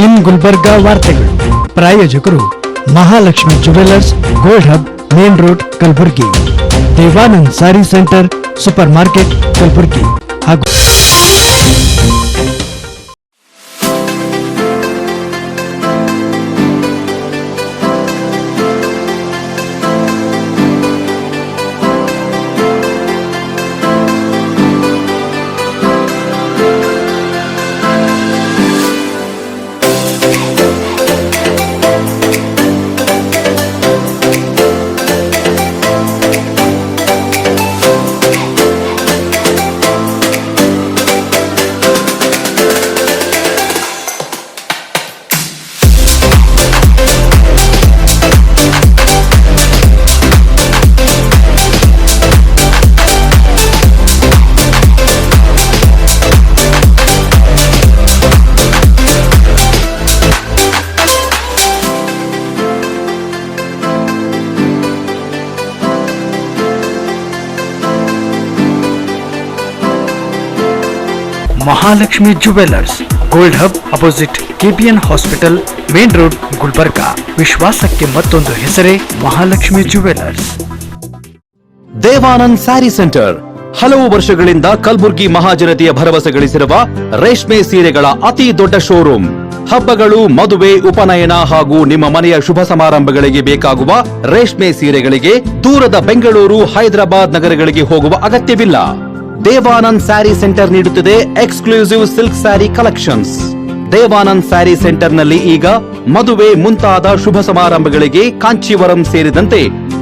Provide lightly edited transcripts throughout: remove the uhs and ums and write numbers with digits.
ಇನ್ ಗುಲ್ಬರ್ಗಾ ವಾರ್ತೆಗಳು ಪ್ರಾಯೋಜಕರು Mahalakshmi jewellers, gold hub, main road, Kalaburagi. Devanand sari centre, super market, Kalaburagi. ಹಾಗೂ Mahalakshmi jewellers, gold hub, opposite KPN hospital, main road, Gulbarga. ವಿಶ್ವಾಸಕ್ಕೆ ಮತ್ತೊಂದು ಹೆಸರೇ ಮಹಾಲಕ್ಷ್ಮಿ ಜುವೆಲ್ಲರ್ಸ್. ದೇವಾನಂದ್ ಸ್ಯಾರಿ ಸೆಂಟರ್ ಹಲವು ವರ್ಷಗಳಿಂದ ಕಲಬುರಗಿ ಮಹಾಜನತೆಯ ಭರವಸೆ ಗಳಿಸಿರುವ ರೇಷ್ಮೆ ಸೀರೆಗಳ ಅತಿ ದೊಡ್ಡ ಶೋರೂಮ್. ಹಬ್ಬಗಳು, ಮದುವೆ, ಉಪನಯನ ಹಾಗೂ ನಿಮ್ಮ ಮನೆಯ ಶುಭ ಸಮಾರಂಭಗಳಿಗೆ ಬೇಕಾಗುವ ರೇಷ್ಮೆ ಸೀರೆಗಳಿಗೆ ದೂರದ ಬೆಂಗಳೂರು, ಹೈದರಾಬಾದ್ ನಗರಗಳಿಗೆ ಹೋಗುವ ಅಗತ್ಯವಿಲ್ಲ. ದೇವಾನಂದ್ ಸ್ಯಾರಿ ಸೆಂಟರ್ ನೀಡುತ್ತಿದೆ exclusive silk sari collections. Devanand sari centre ನಲ್ಲಿ ಈಗ ಮದುವೆ ಮುಂತಾದ ಶುಭ ಸಮಾರಂಭಗಳಿಗೆ ಕಾಂಚೀವರಂ ಸೇರಿದಂತೆ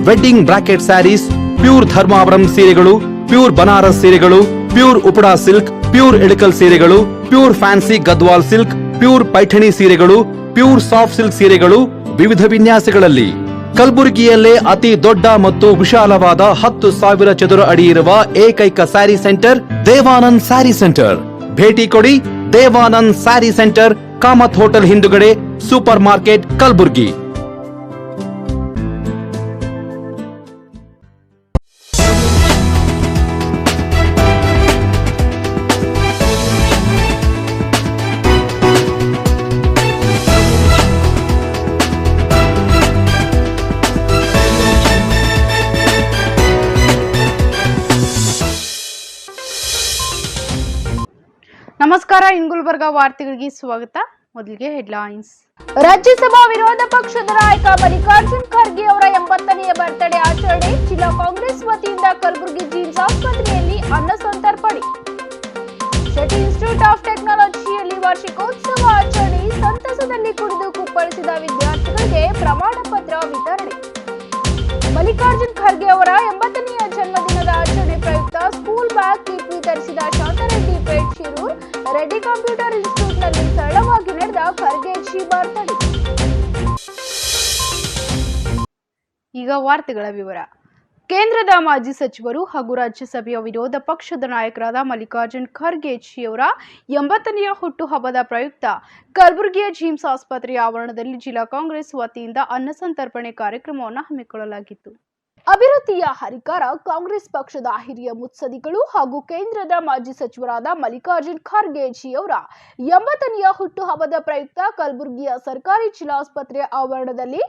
wedding brocade saris, pure Dharmavaram ಸೀರೆಗಳು, ಪ್ಯೂರ್ ಬನಾರಸ್ ಸೀರೆಗಳು, pure Uppada silk, pure Ilkal ಸೀರೆಗಳು, pure fancy Gadwal silk, pure Paithani ಸೀರೆಗಳು, ಪ್ಯೂರ್ ಸಾಫ್ಟ್ ಸಿಲ್ಕ್ ಸೀರೆಗಳು ವಿವಿಧ ವಿನ್ಯಾಸಗಳಲ್ಲಿ. ಕಲಬುರಗಿಯಲ್ಲೇ ಅತಿ ದೊಡ್ಡ ಮತ್ತು ವಿಶಾಲವಾದ 10,000 ಚದುರ ಅಡಿ ಇರುವ ಏಕೈಕ ಸ್ಯಾರಿ ಸೆಂಟರ್ ದೇವಾನಂದ್ ಸ್ಯಾರಿ ಸೆಂಟರ್. ಭೇಟಿ ಕೊಡಿ. ದೇವಾನಂದ್ ಸ್ಯಾರಿ ಸೆಂಟರ್, ಕಾಮತ್ ಹೋಟೆಲ್ ಹಿಂದುಗಡೆ, ಸೂಪರ್ ಮಾರ್ಕೆಟ್, ಕಲಬುರಗಿ. ನಮಸ್ಕಾರ, ಇನ್ ಗುಲ್ಬರ್ಗಾ ವಾರ್ತೆಗಳಿಗೆ ಸ್ವಾಗತ. ಮೊದಲಿಗೆ ಹೆಡ್ಲೈನ್ಸ್. ರಾಜ್ಯಸಭಾ ವಿರೋಧ ಪಕ್ಷದ ನಾಯಕ ಮಲ್ಲಿಕಾರ್ಜುನ್ ಖರ್ಗೆ ಅವರ 80ನೇ ಬರ್ತ್ಡೇ ಆಚರಣೆ. ಜಿಲ್ಲಾ ಕಾಂಗ್ರೆಸ್ ವತಿಯಿಂದ ಕಲಬುರಗಿ ಜಿಮ್ಸ್ ಆಸ್ಪತ್ರೆಯಲ್ಲಿ ಅನ್ನ ಸಂತರ್ಪಣೆ. ಶೆಟ್ಟಿ ಇನ್ಸ್ಟಿಟ್ಯೂಟ್ ಆಫ್ ಟೆಕ್ನಾಲಜಿಯಲ್ಲಿ ವಾರ್ಷಿಕೋತ್ಸವ ಆಚರಣೆ. ಸಂತಸದಲ್ಲಿ ಕುಡಿದು ಕುಪ್ಪಳಿಸಿದ ವಿದ್ಯಾರ್ಥಿಗಳಿಗೆ ಪ್ರಮಾಣ ಪತ್ರ ವಿತರಣೆ. ಮಲ್ಲಿಕಾರ್ಜುನ್ ಖರ್ಗೆ ಅವರ 80ನೇ ಜನ್ಮದಿನದ ಆಚರಣೆ ಪ್ರಯುಕ್ತ ಸ್ಕೂಲ್ ಬ್ಯಾಗ್ ಕಿಟ್ ವಿತರಿಸಿದ ಶಾಂತಾರೆಡ್ಡಿ ಪೇಟ್ ಶಿರೂರ್. ರೆಡ್ಡಿ ಕಂಪ್ಯೂಟರ್ ಇನ್ಸ್ಟಿಟ್ಯೂಟ್ನಲ್ಲಿ ಸರಳವಾಗಿ ನಡೆದ ಖರ್ಗೆ ಜಿ ಬರ್ತ್ಡೇ. ಈಗ ವಾರ್ತೆಗಳ ವಿವರ. ಕೇಂದ್ರದ ಮಾಜಿ ಸಚಿವರು ಹಾಗೂ ರಾಜ್ಯಸಭೆಯ ವಿರೋಧ ಪಕ್ಷದ ನಾಯಕರಾದ ಮಲ್ಲಿಕಾರ್ಜುನ್ ಖರ್ಗೆ ಅವರ 80ನೇ ಹುಟ್ಟುಹಬ್ಬದ ಪ್ರಯುಕ್ತ ಕಲಬುರಗಿಯ ಜಿಮ್ಸ್ ಆಸ್ಪತ್ರೆಯ ಆವರಣದಲ್ಲಿ ಜಿಲ್ಲಾ ಕಾಂಗ್ರೆಸ್ ವತಿಯಿಂದ ಅನ್ನ ಸಂತರ್ಪಣೆ ಕಾರ್ಯಕ್ರಮವನ್ನು ಹಮ್ಮಿಕೊಳ್ಳಲಾಗಿತ್ತು. ಅಭಿವೃದ್ಧಿಯ ಹರಿಕಾರ ಕಾಂಗ್ರೆಸ್ ಪಕ್ಷದ ಹಿರಿಯ ಮುತ್ಸದಿಗಳು ಹಾಗೂ ಕೇಂದ್ರದ ಮಾಜಿ ಸಚಿವರಾದ ಮಲ್ಲಿಕಾರ್ಜುನ್ ಖರ್ಗೆ ಅವರ 80ನೇ ಹುಟ್ಟುಹಬ್ಬದ ಪ್ರಯುಕ್ತ ಕಲಬುರಗಿಯ ಸರ್ಕಾರಿ ಜಿಲ್ಲಾಸ್ಪತ್ರೆಯ ಆವರಣದಲ್ಲಿ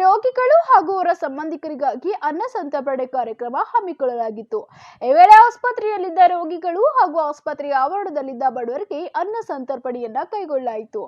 ರೋಗಿಗಳು ಹಾಗೂ ಅವರ ಸಂಬಂಧಿಕರಿಗಾಗಿ ಅನ್ನ ಸಂತರ್ಪಣೆ ಕಾರ್ಯಕ್ರಮ ಹಮ್ಮಿಕೊಳ್ಳಲಾಗಿತ್ತು. ಈ ವೇಳೆ ಆಸ್ಪತ್ರೆಯಲ್ಲಿದ್ದ ರೋಗಿಗಳು ಹಾಗೂ ಆಸ್ಪತ್ರೆಯ ಆವರಣದಲ್ಲಿದ್ದ ಬಡವರಿಗೆ ಅನ್ನ ಸಂತರ್ಪಣೆಯನ್ನ ಕೈಗೊಳ್ಳಲಾಯಿತು.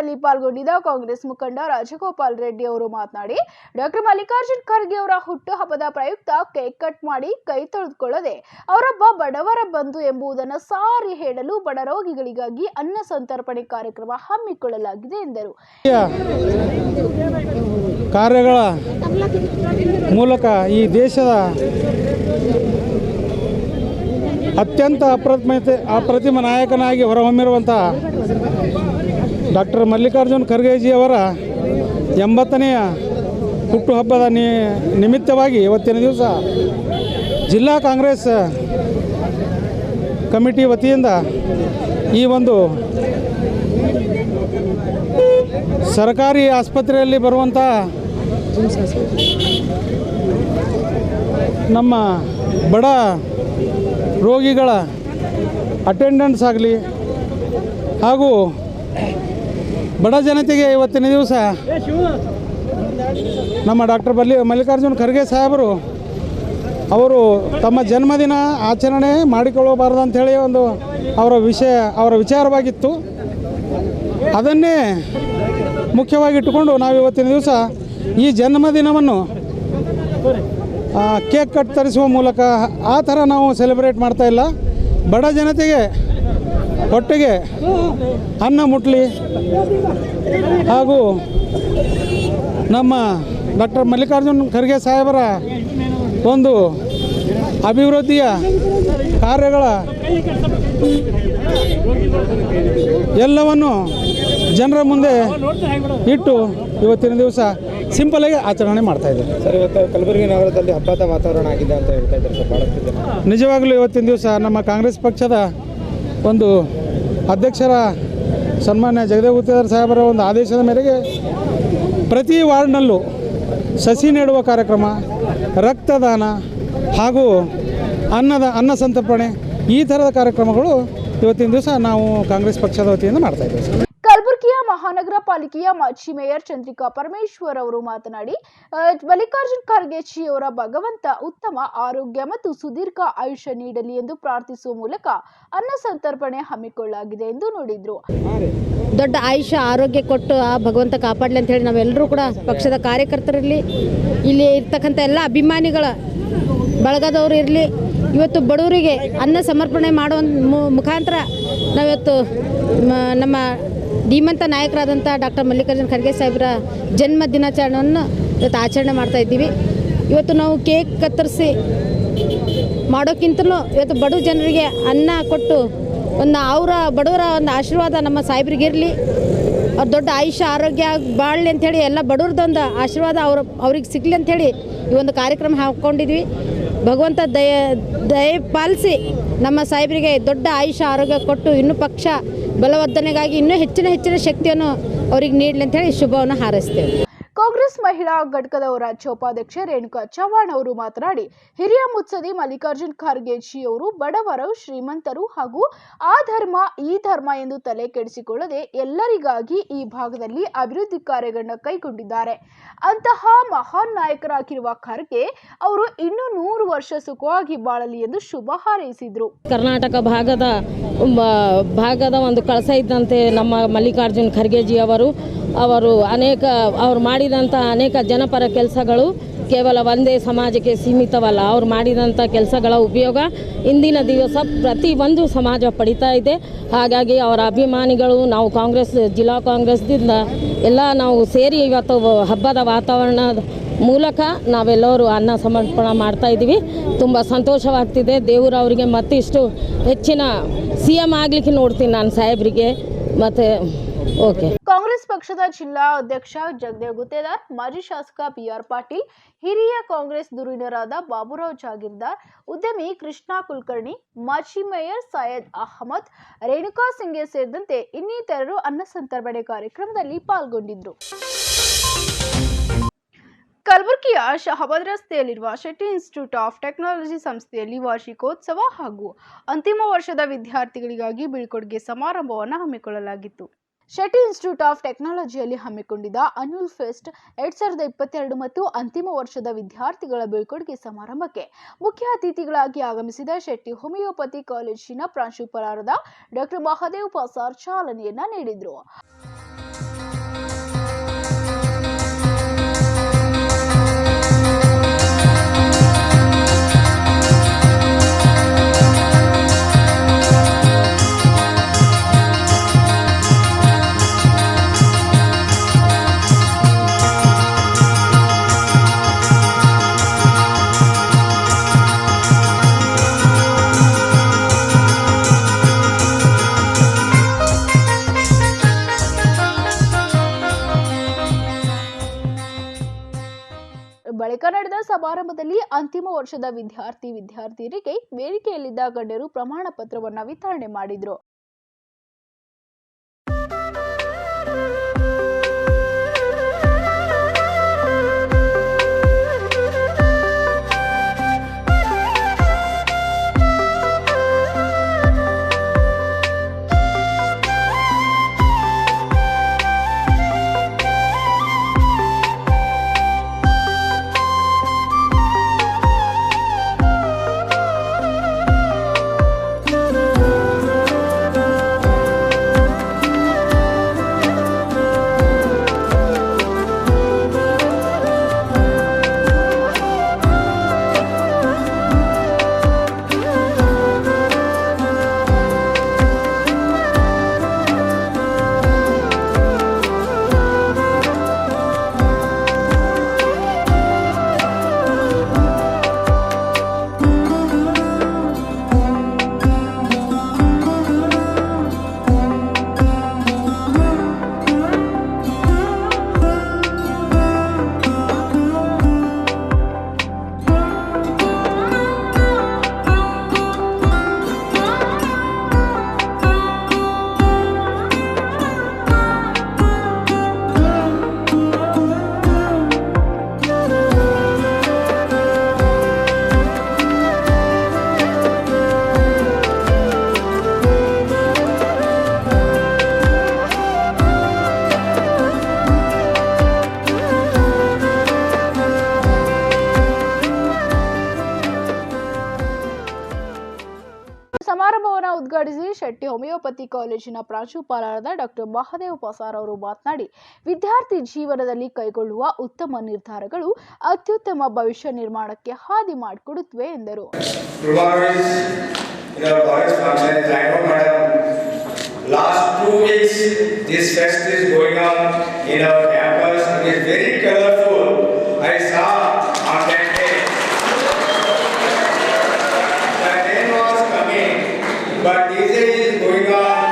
ಕಾರ್ಯಕ್ರಮದಲ್ಲಿ ಪಾಲ್ಗೊಂಡಿದ್ದ ಕಾಂಗ್ರೆಸ್ ಮುಖಂಡ ರಾಜಗೋಪಾಲ್ ರೆಡ್ಡಿ ಅವರು ಮಾತನಾಡಿ, ಡಾಕ್ಟರ್ ಮಲ್ಲಿಕಾರ್ಜುನ್ ಖರ್ಗೆ ಅವರ ಹುಟ್ಟುಹಬ್ಬದ ಪ್ರಯುಕ್ತ ಕೇಕ್ ಕಟ್ ಮಾಡಿ ಕೈ ತೊಳೆದುಕೊಳ್ಳದೆ ಅವರೊಬ್ಬ ಬಡವರ ಬಂಧು ಎಂಬುದನ್ನು ಸಾರಿ ಹೇಳಲು ಬಡ ರೋಗಿಗಳಿಗಾಗಿ ಅನ್ನ ಸಂತರ್ಪಣೆ ಕಾರ್ಯಕ್ರಮ ಹಮ್ಮಿಕೊಳ್ಳಲಾಗಿದೆ ಎಂದರು. ಕಾರ್ಯಗಳ ಮೂಲಕ ಈ ದೇಶದ ಅತ್ಯಂತ ಅಪ್ರತಿಮ ನಾಯಕನಾಗಿ ಹೊರಹೊಮ್ಮಿರುವಂಥ ಡಾಕ್ಟರ್ ಮಲ್ಲಿಕಾರ್ಜುನ್ ಖರ್ಗೆಜಿಯವರ 80ನೆಯ ಹುಟ್ಟುಹಬ್ಬದ ನಿಮಿತ್ತವಾಗಿ ಇವತ್ತಿನ ದಿವಸ ಜಿಲ್ಲಾ ಕಾಂಗ್ರೆಸ್ ಕಮಿಟಿ ವತಿಯಿಂದ ಈ ಒಂದು ಸರ್ಕಾರಿ ಆಸ್ಪತ್ರೆಯಲ್ಲಿ ಬರುವಂಥ ನಮ್ಮ ಬಡ ರೋಗಿಗಳ ಅಟೆಂಡೆನ್ಸ್ ಆಗಲಿ ಹಾಗೂ ಬಡ ಜನತೆಗೆ ಇವತ್ತಿನ ದಿವಸ ನಮ್ಮ ಡಾಕ್ಟರ್ ಮಲ್ಲಿಕಾರ್ಜುನ್ ಖರ್ಗೆ ಸಾಹೇಬರು ಅವರು ತಮ್ಮ ಜನ್ಮದಿನ ಆಚರಣೆ ಮಾಡಿಕೊಳ್ಳಬಾರದು ಅಂಥೇಳಿ ಒಂದು ಅವರ ವಿಚಾರವಾಗಿತ್ತು. ಅದನ್ನೇ ಮುಖ್ಯವಾಗಿ ಇಟ್ಟುಕೊಂಡು ನಾವು ಇವತ್ತಿನ ದಿವಸ ಈ ಜನ್ಮದಿನವನ್ನು ಕೇಕ್ ಕಟ್ ತರಿಸುವ ಮೂಲಕ ಆ ಥರ ನಾವು ಸೆಲೆಬ್ರೇಟ್ ಮಾಡ್ತಾ ಇಲ್ಲ. ಬಡ ಜನತೆಗೆ ಹೊಟ್ಟೆಗೆ ಅನ್ನ ಮುಟ್ಲಿ ಹಾಗೂ ನಮ್ಮ ಡಾಕ್ಟರ್ ಮಲ್ಲಿಕಾರ್ಜುನ್ ಖರ್ಗೆ ಸಾಹೇಬರ ಒಂದು ಅಭಿವೃದ್ಧಿಯ ಕಾರ್ಯಗಳ ಎಲ್ಲವನ್ನು ಜನರ ಮುಂದೆ ಇಟ್ಟು ಇವತ್ತಿನ ದಿವಸ ಸಿಂಪಲಾಗಿ ಆಚರಣೆ ಮಾಡ್ತಾ ಇದ್ದಾರೆ. ಸರ್, ಇವತ್ತು ಕಲಬುರಗಿ ನಗರದಲ್ಲಿ ಹಬ್ಬದ ವಾತಾವರಣ ಆಗಿದೆ ಅಂತ ಹೇಳ್ತಾ ಇದ್ದಾರೆ ಸರ್ ಭಾಳಷ್ಟು ಜನ. ನಿಜವಾಗಲೂ ಇವತ್ತಿನ ದಿವಸ ನಮ್ಮ ಕಾಂಗ್ರೆಸ್ ಪಕ್ಷದ ಒಂದು ಅಧ್ಯಕ್ಷರ ಸನ್ಮಾನ್ಯ ಜಗದೇವ್ ಗುತ್ತೇದಾರ್ ಸಾಹೇಬರ ಒಂದು ಆದೇಶದ ಮೇರೆಗೆ ಪ್ರತಿ ವಾರ್ಡ್ನಲ್ಲೂ ಸಸಿ ನೆಡುವ ಕಾರ್ಯಕ್ರಮ, ರಕ್ತದಾನ ಹಾಗೂ ಅನ್ನ ಸಂತರ್ಪಣೆ ಈ ಥರದ ಕಾರ್ಯಕ್ರಮಗಳು ಇವತ್ತಿನ ದಿವಸ ನಾವು ಕಾಂಗ್ರೆಸ್ ಪಕ್ಷದ ವತಿಯಿಂದ ಮಾಡ್ತಾ ಇದ್ದೇವೆ. ಕಲಬುರಗಿಯ ಮಹಾನಗರ ಪಾಲಿಕೆಯ ಮಾಜಿ ಮೇಯರ್ ಚಂದ್ರಿಕಾ ಪರಮೇಶ್ವರ್ ಅವರು ಮಾತನಾಡಿ, ಮಲ್ಲಿಕಾರ್ಜುನ್ ಖರ್ಗೆಜಿ ಅವರ ಭಗವಂತ ಉತ್ತಮ ಆರೋಗ್ಯ ಮತ್ತು ಸುದೀರ್ಘ ಆಯುಷ್ಯ ನೀಡಲಿ ಎಂದು ಪ್ರಾರ್ಥಿಸುವ ಮೂಲಕ ಅನ್ನ ಸಂತರ್ಪಣೆ ಹಮ್ಮಿಕೊಳ್ಳಲಾಗಿದೆ ಎಂದು ನುಡಿದ್ರು. ದೊಡ್ಡ ಆಯುಷ್ಯ ಆರೋಗ್ಯ ಕೊಟ್ಟು ಆ ಭಗವಂತ ಕಾಪಾಡಲಿ ಅಂತ ಹೇಳಿ ನಾವೆಲ್ಲರೂ ಕೂಡ ಪಕ್ಷದ ಕಾರ್ಯಕರ್ತರಿರಲಿ, ಇಲ್ಲಿ ಇರ್ತಕ್ಕಂಥ ಎಲ್ಲ ಅಭಿಮಾನಿಗಳ ಬಳಗದವರು ಇರಲಿ, ಇವತ್ತು ಬಡವರಿಗೆ ಅನ್ನ ಸಮರ್ಪಣೆ ಮಾಡುವ ಮುಖಾಂತರ ನಾವಿವತ್ತು ನಮ್ಮ ಧೀಮಂತ ನಾಯಕರಾದಂಥ ಡಾಕ್ಟರ್ ಮಲ್ಲಿಕಾರ್ಜುನ್ ಖರ್ಗೆ ಸಾಹೇಬರ ಜನ್ಮ ದಿನಾಚರಣೆಯನ್ನು ಇವತ್ತು ಆಚರಣೆ ಮಾಡ್ತಾ ಇದ್ದೀವಿ. ಇವತ್ತು ನಾವು ಕೇಕ್ ಕತ್ತರಿಸಿ ಮಾಡೋಕ್ಕಿಂತಲೂ ಇವತ್ತು ಬಡ ಜನರಿಗೆ ಅನ್ನ ಕೊಟ್ಟು ಅವರ ಬಡವರ ಒಂದು ಆಶೀರ್ವಾದ ನಮ್ಮ ಸಾಹೇಬ್ರಿಗಿರಲಿ, ಅವ್ರು ದೊಡ್ಡ ಆಯುಷ್ಯ ಆರೋಗ್ಯ ಬಾಳಲಿ ಅಂಥೇಳಿ ಎಲ್ಲ ಬಡವ್ರದ್ದೊಂದು ಆಶೀರ್ವಾದ ಅವ್ರಿಗೆ ಸಿಗಲಿ ಅಂಥೇಳಿ ಈ ಒಂದು ಕಾರ್ಯಕ್ರಮ ಹಾಕ್ಕೊಂಡಿದ್ವಿ. ಭಗವಂತ ದಯ ಪಾಲಿಸಿ ನಮ್ಮ ಸಾಹೇಬರಿಗೆ ದೊಡ್ಡ ಆಯುಷ್ಯ ಆರೋಗ್ಯ ಕೊಟ್ಟು ಇನ್ನೂ ಪಕ್ಷ ಬಲವರ್ಧನೆಗಾಗಿ ಇನ್ನೂ ಹೆಚ್ಚಿನ ಶಕ್ತಿಯನ್ನು ಅವ್ರಿಗೆ ನೀಡಲಿ ಅಂತೇಳಿ ಶುಭವನ್ನು ಹಾರೈಸ್ತೇವೆ. ಕಾಂಗ್ರೆಸ್ ಮಹಿಳಾ ಘಟಕದ ರಾಜ್ಯ ಉಪಾಧ್ಯಕ್ಷೆ ರೇಣುಕಾ ಚವ್ಹಾಣ್ ಅವರು ಮಾತನಾಡಿ, ಹಿರಿಯ ಮುತ್ಸದಿ ಮಲ್ಲಿಕಾರ್ಜುನ್ ಖರ್ಗೆಜಿ ಅವರು ಬಡವರು, ಶ್ರೀಮಂತರು ಹಾಗೂ ಆ ಧರ್ಮ ಈ ಧರ್ಮ ಎಂದು ತಲೆ ಕೆಡಿಸಿಕೊಳ್ಳದೆ ಎಲ್ಲರಿಗಾಗಿ ಈ ಭಾಗದಲ್ಲಿ ಅಭಿವೃದ್ಧಿ ಕಾರ್ಯಗಳನ್ನು ಕೈಗೊಂಡಿದ್ದಾರೆ. ಅಂತಹ ಮಹಾನ್ ನಾಯಕರಾಗಿರುವ ಖರ್ಗೆ ಅವರು ಇನ್ನೂ 100 ವರ್ಷ ಸುಖವಾಗಿ ಬಾಳಲಿ ಎಂದು ಶುಭ ಹಾರೈಸಿದರು. ಕರ್ನಾಟಕ ಭಾಗದ ಒಂದು ಕಳಸ ಇದ್ದಂತೆ ನಮ್ಮ ಮಲ್ಲಿಕಾರ್ಜುನ್ ಖರ್ಗೆಜಿ ಅವರು ಮಾಡಿದಂಥ ಅನೇಕ ಜನಪರ ಕೆಲಸಗಳು ಕೇವಲ ಒಂದೇ ಸಮಾಜಕ್ಕೆ ಸೀಮಿತವಲ್ಲ. ಅವ್ರು ಮಾಡಿದಂಥ ಕೆಲಸಗಳ ಉಪಯೋಗ ಇಂದಿನ ದಿವಸ ಪ್ರತಿಯೊಂದು ಸಮಾಜ ಪಡಿತಾ ಇದೆ. ಹಾಗಾಗಿ ಅವರ ಅಭಿಮಾನಿಗಳು ನಾವು ಜಿಲ್ಲಾ ಕಾಂಗ್ರೆಸ್ದಿಂದ ಎಲ್ಲ ನಾವು ಸೇರಿ ಇವತ್ತು ಹಬ್ಬದ ವಾತಾವರಣದ ಮೂಲಕ ನಾವೆಲ್ಲರೂ ಅನ್ನ ಸಮರ್ಪಣೆ ಮಾಡ್ತಾ ಇದ್ದೀವಿ. ತುಂಬ ಸಂತೋಷವಾಗ್ತಿದೆ. ದೇವರು ಅವರಿಗೆ ಮತ್ತಿಷ್ಟು ಹೆಚ್ಚಿನ CM ಆಗಲಿಕ್ಕೆ ನೋಡ್ತೀನಿ ನಾನು ಸಾಹೇಬರಿಗೆ. ಮತ್ತು ಓಕೆ, ಕಾಂಗ್ರೆಸ್ ಪಕ್ಷದ ಜಿಲ್ಲಾ ಅಧ್ಯಕ್ಷ ಜಗದೇವ್ ಗುತ್ತೇದಾರ್, ಮಾಜಿ ಶಾಸಕ PR ಪಾಟೀಲ್, ಹಿರಿಯ ಕಾಂಗ್ರೆಸ್ ಧುರೀಣರಾದ ಬಾಬುರಾವ್ ಜಾಗೀರ್ದಾರ್, ಉದ್ಯಮಿ ಕೃಷ್ಣ ಕುಲಕರ್ಣಿ, ಮಾಜಿ ಮೇಯರ್ ಸೈಯದ್ ಅಹಮದ್, ರೇಣುಕಾ ಸಿಂಗೆ ಸೇರಿದಂತೆ ಇನ್ನಿತರರು ಅನ್ನ ಸಂತರ್ಪಣೆ ಕಾರ್ಯಕ್ರಮದಲ್ಲಿ ಪಾಲ್ಗೊಂಡಿದ್ದರು. ಕಲಬುರಗಿಯ ಶಹಾಬಾದ್ ರಸ್ತೆಯಲ್ಲಿರುವ ಶೆಟ್ಟಿ ಇನ್ಸ್ಟಿಟ್ಯೂಟ್ ಆಫ್ ಟೆಕ್ನಾಲಜಿ ಸಂಸ್ಥೆಯಲ್ಲಿ ವಾರ್ಷಿಕೋತ್ಸವ ಹಾಗೂ ಅಂತಿಮ ವರ್ಷದ ವಿದ್ಯಾರ್ಥಿಗಳಿಗಾಗಿ ಬೀಳ್ಕೊಡುಗೆ ಸಮಾರಂಭವನ್ನು ಹಮ್ಮಿಕೊಳ್ಳಲಾಗಿತ್ತು. ಶೆಟ್ಟಿ ಇನ್ಸ್ಟಿಟ್ಯೂಟ್ ಆಫ್ ಟೆಕ್ನಾಲಜಿಯಲ್ಲಿ ಹಮ್ಮಿಕೊಂಡಿದ್ದ ಅನ್ಯುಲ್ ಫೆಸ್ಟ್ 2022 ಮತ್ತು ಅಂತಿಮ ವರ್ಷದ ವಿದ್ಯಾರ್ಥಿಗಳ ಬೀಳ್ಕೊಡುಗೆ ಸಮಾರಂಭಕ್ಕೆ ಮುಖ್ಯ ಅತಿಥಿಗಳಾಗಿ ಆಗಮಿಸಿದ ಶೆಟ್ಟಿ ಹೋಮಿಯೋಪತಿ ಕಾಲೇಜಿನ ಪ್ರಾಂಶುಪಾಲರಾದ ಡಾಕ್ಟರ್ ಮಹಾದೇವ್ ಪಸಾರ್ ಚಾಲನೆಯನ್ನ ನೀಡಿದರು. ಬಳಿಕ ನಡೆದ ಸಮಾರಂಭದಲ್ಲಿ ಅಂತಿಮ ವರ್ಷದ ವಿದ್ಯಾರ್ಥಿನಿಯರಿಗೆ ವೇದಿಕೆಯಲ್ಲಿದ್ದ ಗಣ್ಯರು ಪ್ರಮಾಣ ಪತ್ರವನ್ನು ವಿತರಣೆ ಮಾಡಿದರು. ಸಮಾರಂಭವನ್ನು ಉದ್ಘಾಟಿಸಿ ಶೆಟ್ಟಿ ಹೋಮಿಯೋಪತಿ ಕಾಲೇಜಿನ ಪ್ರಾಂಶುಪಾಲರಾದ ಡಾಕ್ಟರ್ ಮಹಾದೇವ ಪಸಾರ್ ಅವರು ಮಾತನಾಡಿ, ವಿದ್ಯಾರ್ಥಿ ಜೀವನದಲ್ಲಿ ಕೈಗೊಳ್ಳುವ ಉತ್ತಮ ನಿರ್ಧಾರಗಳು ಅತ್ಯುತ್ತಮ ಭವಿಷ್ಯ ನಿರ್ಮಾಣಕ್ಕೆ ಹಾದಿ ಮಾಡಿಕೊಡುತ್ತವೆ ಎಂದರು. Last 2 weeks, this fest is going on in our campus. It is very colorful. I saw on that day. The rain was coming, but DJ is going on.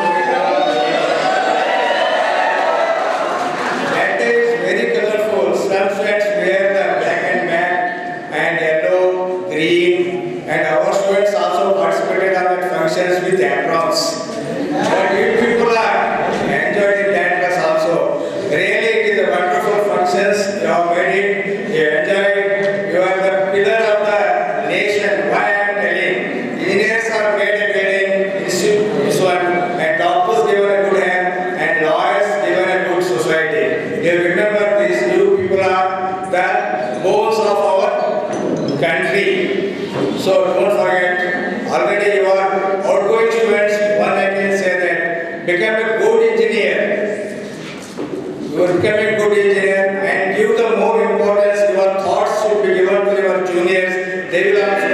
That day is very colorful. Some sweats wear the black and yellow, green, and our students also participated on the functions with aprons. But you people are enjoyed in that class also. Really, it is a wonderful functions. You have made it. You enjoyed. You are the pillar of the nation. Why I am telling? Engineers are made a building. This one, and doctors given a good hand, and lawyers given a good society. You remember these new people are the bones of our country. So don't forget. Already you are outgoing students. One I can say that become a good engineer. You are becoming a good engineer and give the more importance. Your thoughts should be given to your juniors. They will also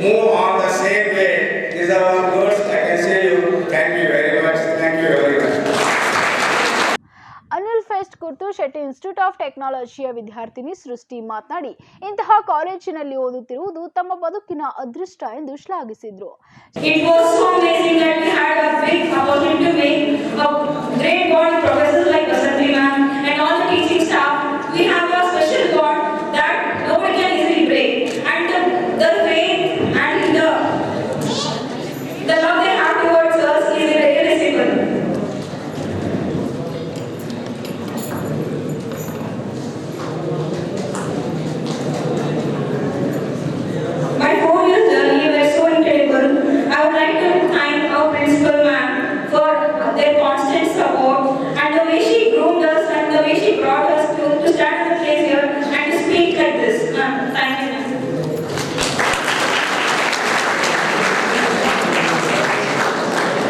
move on the same way. These are our words I can say you. Thank you very much. Thank you very much. Anil fest ಕುರಿತು Shetty institute of ಟೆಕ್ನಾಲಜಿಯ ವಿದ್ಯಾರ್ಥಿನಿ ಸೃಷ್ಟಿ ಮಾತನಾಡಿ, ಇಂತಹ ಕಾಲೇಜಿನಲ್ಲಿ ಓದುತ್ತಿರುವುದು ತಮ್ಮ ಬದುಕಿನ ಅದೃಷ್ಟ ಎಂದು ಶ್ಲಾಘಿಸಿದರು. It was so amazing that we had a big opportunity to make a great bond with professors like Vasanthi ma'am and all the teaching staff. We have a special bond that nobody can easily break. And the faith and the love they have towards us is irreplaceable. My 4 years journey were so incredible. I would like to thank our principal ma'am for their constant support and the way she groomed us and the way she brought us to stand in the place here and to speak like this. Ma'am, thank you, ma'am.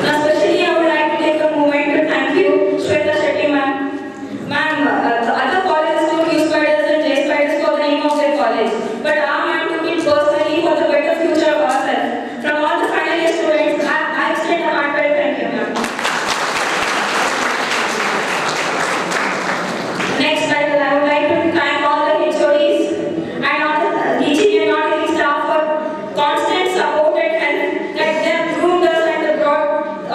Now, especially I would like to take a moment to thank you, Shweta Shetty ma'am. Ma'am, the other colleges took U Spiders and J Spiders for the name of their college, but our ma'am took it personally for the better future of ourselves. From all the final year students, I extend a heartfelt thank you, ma'am. Next, I would like to thank all the HODs and all the teaching and non-teaching staff for constant support and help that they have groomed us and brought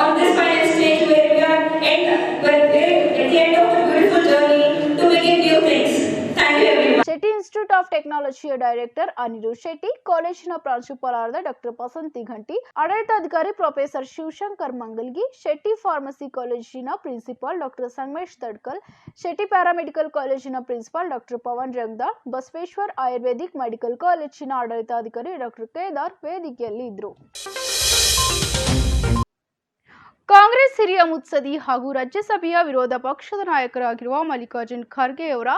on this final stage where we are at the end of the beautiful journey to begin new things. Of ಟೆಕ್ನಾಲಜಿಯ director Aniruddh Shetty, ಕಾಲೇಜಿನ ಪ್ರಾಂಶುಪಾಲರಾದ doctor Basanti Ghanti, ಆಡಳಿತಾಧಿಕಾರಿ professor Shivashankar Mangalgi, Shetty pharmacy ಕಾಲೇಜಿನ principal doctor Sangamesh Tadkal, Shetty paramedical ಕಾಲೇಜಿನ principal doctor Pavan Rangadal, Basaveshwar Ayurvedic medical ಕಾಲೇಜಿನ ಆಡಳಿತಾಧಿಕಾರಿ doctor Kedar ವೇದಿಕೆಯಲ್ಲಿ ಇದ್ದರು. ಕಾಂಗ್ರೆಸ್ ಹಿರಿಯ ಮುತ್ಸದಿ ಹಾಗೂ ರಾಜ್ಯಸಭೆಯ ವಿರೋಧ ಪಕ್ಷದ ನಾಯಕರಾಗಿರುವ ಮಲ್ಲಿಕಾರ್ಜುನ್ ಖರ್ಗೆ ಅವರ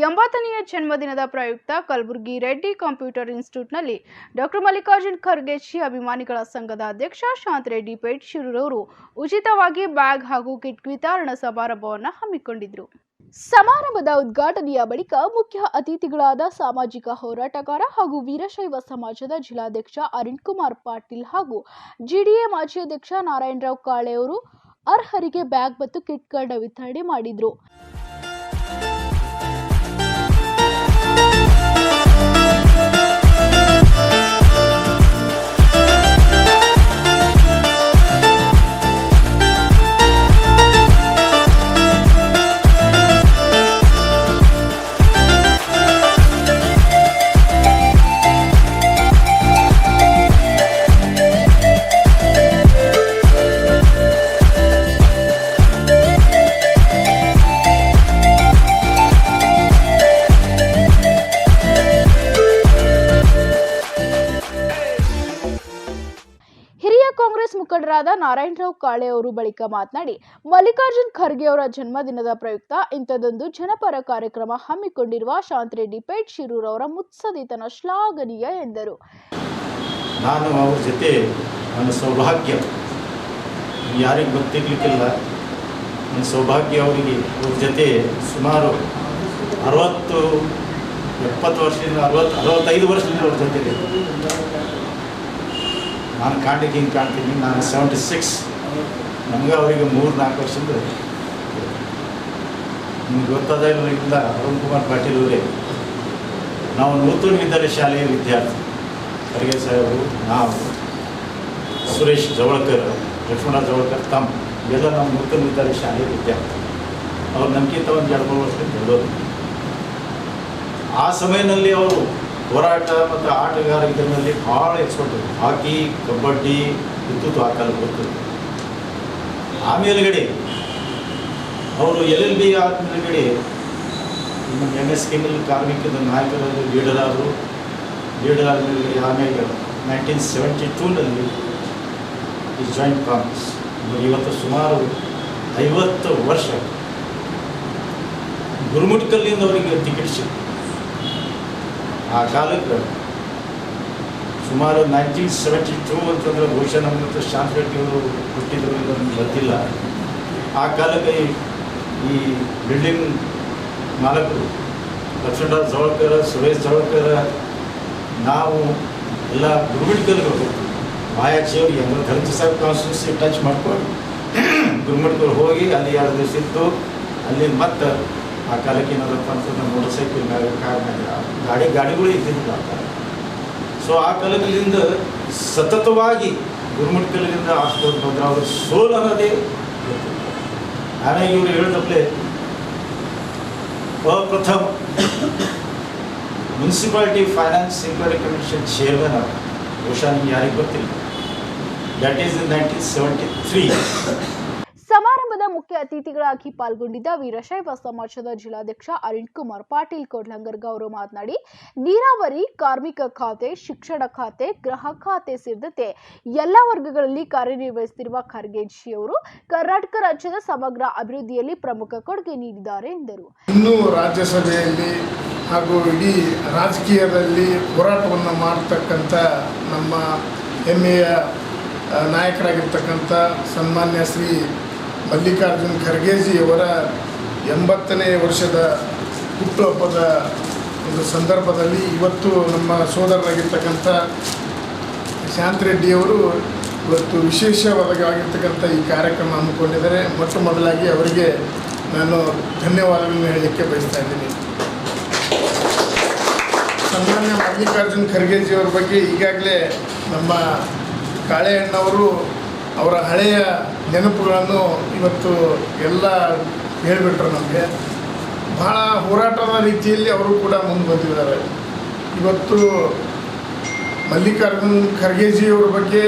80ನೇ ಜನ್ಮದಿನದ ಪ್ರಯುಕ್ತ ಕಲಬುರಗಿ ರೆಡ್ಡಿ ಕಂಪ್ಯೂಟರ್ ಇನ್ಸ್ಟಿಟ್ಯೂಟ್ನಲ್ಲಿ ಡಾಕ್ಟರ್ ಮಲ್ಲಿಕಾರ್ಜುನ್ ಖರ್ಗೆ ಜಿ ಅಭಿಮಾನಿಗಳ ಸಂಘದ ಅಧ್ಯಕ್ಷ ಶಾಂತರೆಡ್ಡಿ ಪೇಟ್ ಶಿರೂರವರು ಉಚಿತವಾಗಿ ಬ್ಯಾಗ್ ಹಾಗೂ ಕಿಟ್ ವಿತರಣಾ ಸಮಾರಂಭವನ್ನು ಹಮ್ಮಿಕೊಂಡಿದ್ದರು. ಸಮಾರಂಭದ ಉದ್ಘಾಟನೆಯ ಬಳಿಕ ಮುಖ್ಯ ಅತಿಥಿಗಳಾದ ಸಾಮಾಜಿಕ ಹೋರಾಟಗಾರ ಹಾಗೂ ವೀರಶೈವ ಸಮಾಜದ ಜಿಲ್ಲಾಧ್ಯಕ್ಷ ಅರುಣ್ ಕುಮಾರ್ ಪಾಟೀಲ್ ಹಾಗೂ ಜಿಡಿಎ ಮಾಜಿ ಅಧ್ಯಕ್ಷ ನಾರಾಯಣರಾವ್ ಕಾಳೆ ಅವರು ಅರ್ಹರಿಗೆ ಬ್ಯಾಗ್ ಮತ್ತು ಕಿಟ್ಗಳನ್ನು ವಿತರಣೆ ಮಾಡಿದರು. ಮುಖಂಡರಾದ ನಾರಾಯಣರಾವ್ ಕಾಳೆ ಅವರು ಬಳಿಕ ಮಾತನಾಡಿ, ಮಲ್ಲಿಕಾರ್ಜುನ್ ಖರ್ಗೆ ಅವರ ಜನ್ಮದಿನದ ಪ್ರಯುಕ್ತ ಇಂಥದೊಂದು ಜನಪರ ಕಾರ್ಯಕ್ರಮ ಹಮ್ಮಿಕೊಂಡಿರುವ ಶಾಂತರೆಡ್ಡಿ ಪೇಟ್ ಶಿರೂರ್ ಅವರ ಮುತ್ಸದಿತನ ಶ್ಲಾಘನೀಯ ಎಂದರು. ನಾನು ಅವ್ರ ಜೊತೆ ನನ್ನ ಸೌಭಾಗ್ಯ ಯಾರಿಗೆ ಗೊತ್ತಿರ್ಲಿಕ್ಕಿಲ್ಲ, ನನ್ನ ಸೌಭಾಗ್ಯ ಅವರಿಗೆ ಅವ್ರ ಜೊತೆ ಸುಮಾರು 60-70 ವರ್ಷದಿಂದ 65 ವರ್ಷದಿಂದ ಅವ್ರ ಜೊತೆಗೆ ನಾನು ಕಾಣ್ಲಿಕ್ಕೆ ಹಿಂಗೆ ಕಾಣ್ತೀನಿ. ನಾನು 76, ನಮಗೆ ಅವರಿಗೆ 3-4 ವರ್ಷದಿಂದ ನಿಮ್ಗೆ ಗೊತ್ತಾದ ಇಲ್ಲ. ಅರುಣ್ ಕುಮಾರ್ ಪಾಟೀಲ್ ಅವರೇ, ನಾವು ನೂತನ ವಿದ್ಯಾಲಯ ಶಾಲೆಯ ವಿದ್ಯಾರ್ಥಿ. ಖರ್ಗೆ ಸಾಹೇಬರು, ನಾವು, ಸುರೇಶ್ ಜವಳಕರ್, ಲಕ್ಷ್ಮಣ ಜವಳಕರ್ ತಮ್ಮ ಎಲ್ಲ ನಾವು ನೂತನ ವಿದ್ಯಾಲಯ ಶಾಲೆಯ ವಿದ್ಯಾರ್ಥಿ. ಅವ್ರು ನಮಗಿಂತ ಒಂದು 2-3 ವರ್ಷದಿಂದ ಬೆಳೆದೋದು. ಆ ಸಮಯದಲ್ಲಿ ಅವರು ಹೋರಾಟ ಮತ್ತು ಆಟಗಾರ ಇದರಲ್ಲಿ ಭಾಳ ಎಕ್ಸ್ಪರ್ಟ್. ಹಾಕಿ, ಕಬಡ್ಡಿ, ವಿದ್ಯುತ್ ಆ ಕಾಲ ಗೊತ್ತಿತ್ತು. ಆಮೇಲೆಗಡೆ ಅವರು LLB ಆದಮೇಲೆಗಡೆ MS ಕೆಮಿಕಲ್ ಕಾರ್ಮಿಕದ ನಾಯಕರಾದರು, ಲೀಡರ್ ಆದರು. ಲೀಡರ್ ಆದಮೇಲೆ ಆಮೇಲೆ 1972ನಲ್ಲಿ ಈ ಜಾಯಿಂಟ್ ಕಾಂಗ್ರೆಸ್. ಇವತ್ತು ಸುಮಾರು 50 ವರ್ಷ ಗುರುಮುಟ್ಕಲ್ಲಿಂದ ಅವರಿಗೆ ಟಿಕೆಟ್ ಸಿಕ್ತು. ಆ ಕಾಲಕ್ಕೆ ಸುಮಾರು 1972 ಅಂತಂದ್ರೆ ಬಹುಶಃ ನಮ್ಮ ಶಾಂತರೆಡ್ಡಿ ಅವರು ಹುಟ್ಟಿದ್ರು, ನಮ್ಗೆ ಗೊತ್ತಿಲ್ಲ. ಆ ಕಾಲಕ್ಕೆ ಈ ಬಿಲ್ಡಿಂಗ್ ಮಾಲಕರು ಲಕ್ಷ್ಮಣರಾವ್ ಜವಳಕರ್, ಸುರೇಶ್ ಜವಳಕರ್, ನಾವು ಎಲ್ಲ ಗುರುಮುಟ್ಕಲ್ಗೆ ಹೋಗ್ತೀವಿ. ಮಾಯಾಚಿಯವ್ರಿಗೆ ಅಂದ್ರೆ ಧರ್ಮ ಸಾಹೇಬ್ ಕಾನ್ಸ್ಟಿಟ್ಯೂನ್ಸಿ ಟಚ್ ಮಾಡ್ಕೊಂಡು ಗುರುಮುಟ್ಕಲ್ ಹೋಗಿ ಅಲ್ಲಿ 2 ದಿವಸ ಇತ್ತು. ಅಲ್ಲಿ ಮತ್ತೆ ಆ ಕಾಲಕ್ಕೆ ಏನದಪ್ಪ ಅಂತಂದ್ರೆ ಮೋಟರ್ ಸೈಕಲ್ ಮ್ಯಾಗ, ಕಾರ್ ಮ್ಯಾಗ ಗಾಡಿಗಳು ಇದ್ದಿದ್ದಿಲ್ಲ ಆ ಕಾಲ. ಸೊ ಆ ಕಾಲದಿಂದ ಸತತವಾಗಿ ಗುರುಮುಟ್ಕಲ್ಲಿಂದ ಆಸ್ಪತ್ರೆ ಬಂದ್ರೆ ಅವ್ರ ಸೋಲ್ ಅನ್ನೋದೇ ಆಮೇಲೆ ಇವರು ಹೇಳಿದಪ್ಲೆ ಪ್ರಥಮ municipality finance inquiry commission chairman ಅವರು. ಬಹುಶಃ ನಿಮ್ಗೆ ಯಾರಿಗೆ ಗೊತ್ತಿಲ್ಲ. That is in 1973. ಸಮಾರಂಭದ ಮುಖ್ಯ ಅತಿಥಿಗಳಾಗಿ ಪಾಲ್ಗೊಂಡಿದ್ದ ವೀರಶೈವ ಸಮಾಜದ ಜಿಲ್ಲಾಧ್ಯಕ್ಷ ಅರುಣ್ ಕುಮಾರ್ ಪಾಟೀಲ್ ಕೋಡ್ಲಂಗರ್ಗ ಅವರು ಮಾತನಾಡಿ, ನೀರಾವರಿ, ಕಾರ್ಮಿಕ ಖಾತೆ, ಶಿಕ್ಷಣ ಖಾತೆ, ಗೃಹ ಖಾತೆ ಸೇರಿದಂತೆ ಎಲ್ಲ ವರ್ಗಗಳಲ್ಲಿ ಕಾರ್ಯನಿರ್ವಹಿಸುತ್ತಿರುವ ಖರ್ಗೆಜಿ ಅವರು ಕರ್ನಾಟಕ ರಾಜ್ಯದ ಸಮಗ್ರ ಅಭಿವೃದ್ಧಿಯಲ್ಲಿ ಪ್ರಮುಖ ಕೊಡುಗೆ ನೀಡಿದ್ದಾರೆ ಎಂದರು. ಇನ್ನೂ ರಾಜ್ಯಸಭೆಯಲ್ಲಿ ಹಾಗೂ ಇಡೀ ರಾಜಕೀಯದಲ್ಲಿ ಹೋರಾಟವನ್ನು ಮಾಡತಕ್ಕಂಥ ನಮ್ಮ ಹೆಮ್ಮೆಯ ನಾಯಕರಾಗಿರ್ತಕ್ಕಂಥ ಸನ್ಮಾನ್ಯ ಶ್ರೀ ಮಲ್ಲಿಕಾರ್ಜುನ್ ಖರ್ಗೆಜಿಯವರ 80ನೇ ವರ್ಷದ ಹುಟ್ಟುಹಬ್ಬದ ಒಂದು ಸಂದರ್ಭದಲ್ಲಿ ಇವತ್ತು ನಮ್ಮ ಸೋದರರಾಗಿರ್ತಕ್ಕಂಥ ಶಾಂತರೆಡ್ಡಿಯವರು ಇವತ್ತು ವಿಶೇಷವಾಗಿರ್ತಕ್ಕಂಥ ಈ ಕಾರ್ಯಕ್ರಮ ಹಮ್ಮಿಕೊಂಡಿದ್ದಾರೆ. ಮೊಟ್ಟ ಮೊದಲಾಗಿ ಅವರಿಗೆ ನಾನು ಧನ್ಯವಾದಗಳನ್ನು ಹೇಳಲಿಕ್ಕೆ ಬಯಸ್ತಾ ಇದ್ದೀನಿ. ಸನ್ಮಾನ್ಯ ಮಲ್ಲಿಕಾರ್ಜುನ್ ಖರ್ಗೆಜಿಯವರ ಬಗ್ಗೆ ಈಗಾಗಲೇ ನಮ್ಮ ಕಾಳೆಯಣ್ಣವರು ಅವರ ಹಳೆಯ ನೆನಪುಗಳನ್ನು ಇವತ್ತು ಎಲ್ಲ ಹೇಳಿಬಿಟ್ರು ನಮಗೆ. ಭಾಳ ಹೋರಾಟದ ರೀತಿಯಲ್ಲಿ ಅವರು ಕೂಡ ಮುಂದೆ ಬಂದಿದ್ದಾರೆ. ಇವತ್ತು ಮಲ್ಲಿಕಾರ್ಜುನ್ ಖರ್ಗೆಜಿಯವ್ರ ಬಗ್ಗೆ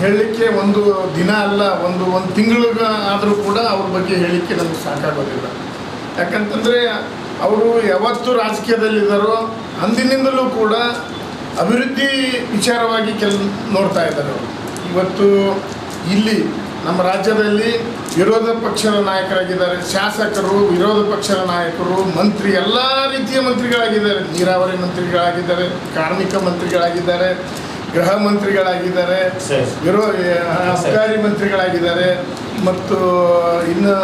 ಹೇಳಲಿಕ್ಕೆ ಒಂದು ದಿನ ಅಲ್ಲ, ಒಂದು ತಿಂಗಳಿಗೆ ಆದರೂ ಕೂಡ ಅವ್ರ ಬಗ್ಗೆ ಹೇಳಲಿಕ್ಕೆ ನಮಗೆ ಸಾಕಾಗೋದಿಲ್ಲ. ಯಾಕಂತಂದರೆ ಅವರು ಯಾವತ್ತು ರಾಜಕೀಯದಲ್ಲಿದ್ದಾರೋ ಅಂದಿನಿಂದಲೂ ಕೂಡ ಅಭಿವೃದ್ಧಿ ವಿಚಾರವಾಗಿ ನೋಡ್ತಾ ಇದ್ದಾರೆ ಅವರು. ಇವತ್ತು ಇಲ್ಲಿ ನಮ್ಮ ರಾಜ್ಯದಲ್ಲಿ ವಿರೋಧ ಪಕ್ಷದ ನಾಯಕರಾಗಿದ್ದಾರೆ, ಶಾಸಕರು, ವಿರೋಧ ಪಕ್ಷದ ನಾಯಕರು, ಮಂತ್ರಿ, ಎಲ್ಲ ರೀತಿಯ ಮಂತ್ರಿಗಳಾಗಿದ್ದಾರೆ. ನೀರಾವರಿ ಮಂತ್ರಿಗಳಾಗಿದ್ದಾರೆ, ಕಾರ್ಮಿಕ ಮಂತ್ರಿಗಳಾಗಿದ್ದಾರೆ, ಗೃಹ ಮಂತ್ರಿಗಳಾಗಿದ್ದಾರೆ, ಅಬಕಾರಿ ಮಂತ್ರಿಗಳಾಗಿದ್ದಾರೆ, ಮತ್ತು ಇನ್ನು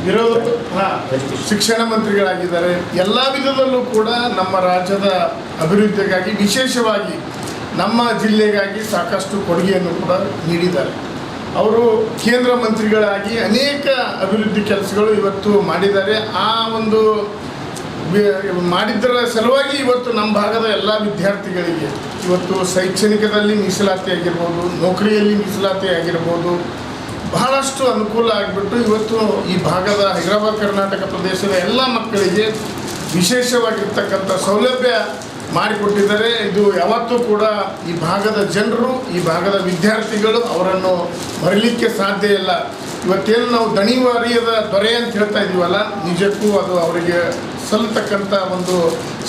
ವಿರೋಧ ಶಿಕ್ಷಣ ಮಂತ್ರಿಗಳಾಗಿದ್ದಾರೆ. ಎಲ್ಲ ವಿಧದಲ್ಲೂ ಕೂಡ ನಮ್ಮ ರಾಜ್ಯದ ಅಭಿವೃದ್ಧಿಗಾಗಿ, ವಿಶೇಷವಾಗಿ ನಮ್ಮ ಜಿಲ್ಲೆಗಾಗಿ ಸಾಕಷ್ಟು ಕೊಡುಗೆಯನ್ನು ಕೂಡ ನೀಡಿದ್ದಾರೆ. ಅವರು ಕೇಂದ್ರ ಮಂತ್ರಿಗಳಾಗಿ ಅನೇಕ ಅಭಿವೃದ್ಧಿ ಕೆಲಸಗಳು ಇವತ್ತು ಮಾಡಿದ್ದಾರೆ. ಆ ಒಂದು ಮಾಡಿದ್ದರ ಸಲುವಾಗಿ ಇವತ್ತು ನಮ್ಮ ಭಾಗದ ಎಲ್ಲ ವಿದ್ಯಾರ್ಥಿಗಳಿಗೆ ಇವತ್ತು ಶೈಕ್ಷಣಿಕದಲ್ಲಿ ಮೀಸಲಾತಿ ಆಗಿರ್ಬೋದು, ನೌಕರಿಯಲ್ಲಿ ಮೀಸಲಾತಿ ಆಗಿರ್ಬೋದು, ಬಹಳಷ್ಟು ಅನುಕೂಲ ಆಗಿಬಿಟ್ಟು ಇವತ್ತು ಈ ಭಾಗದ ಹೈದರಾಬಾದ್ ಕರ್ನಾಟಕ ಪ್ರದೇಶದ ಎಲ್ಲ ಮಕ್ಕಳಿಗೆ ವಿಶೇಷವಾಗಿರ್ತಕ್ಕಂಥ ಸೌಲಭ್ಯ ಮಾಡಿಕೊಟ್ಟಿದ್ದಾರೆ. ಇದು ಯಾವತ್ತೂ ಕೂಡ ಈ ಭಾಗದ ಜನರು, ಈ ಭಾಗದ ವಿದ್ಯಾರ್ಥಿಗಳು ಅವರನ್ನು ಮರೀಲಿಕ್ಕೆ ಸಾಧ್ಯ ಇಲ್ಲ. ಇವತ್ತೇನು ನಾವು ದಣಿವಾರಿಯದ ದೊರೆ ಅಂತ ಹೇಳ್ತಾ ಇದ್ದೀವಲ್ಲ, ನಿಜಕ್ಕೂ ಅದು ಅವರಿಗೆ ಸಲ್ಲತಕ್ಕಂಥ ಒಂದು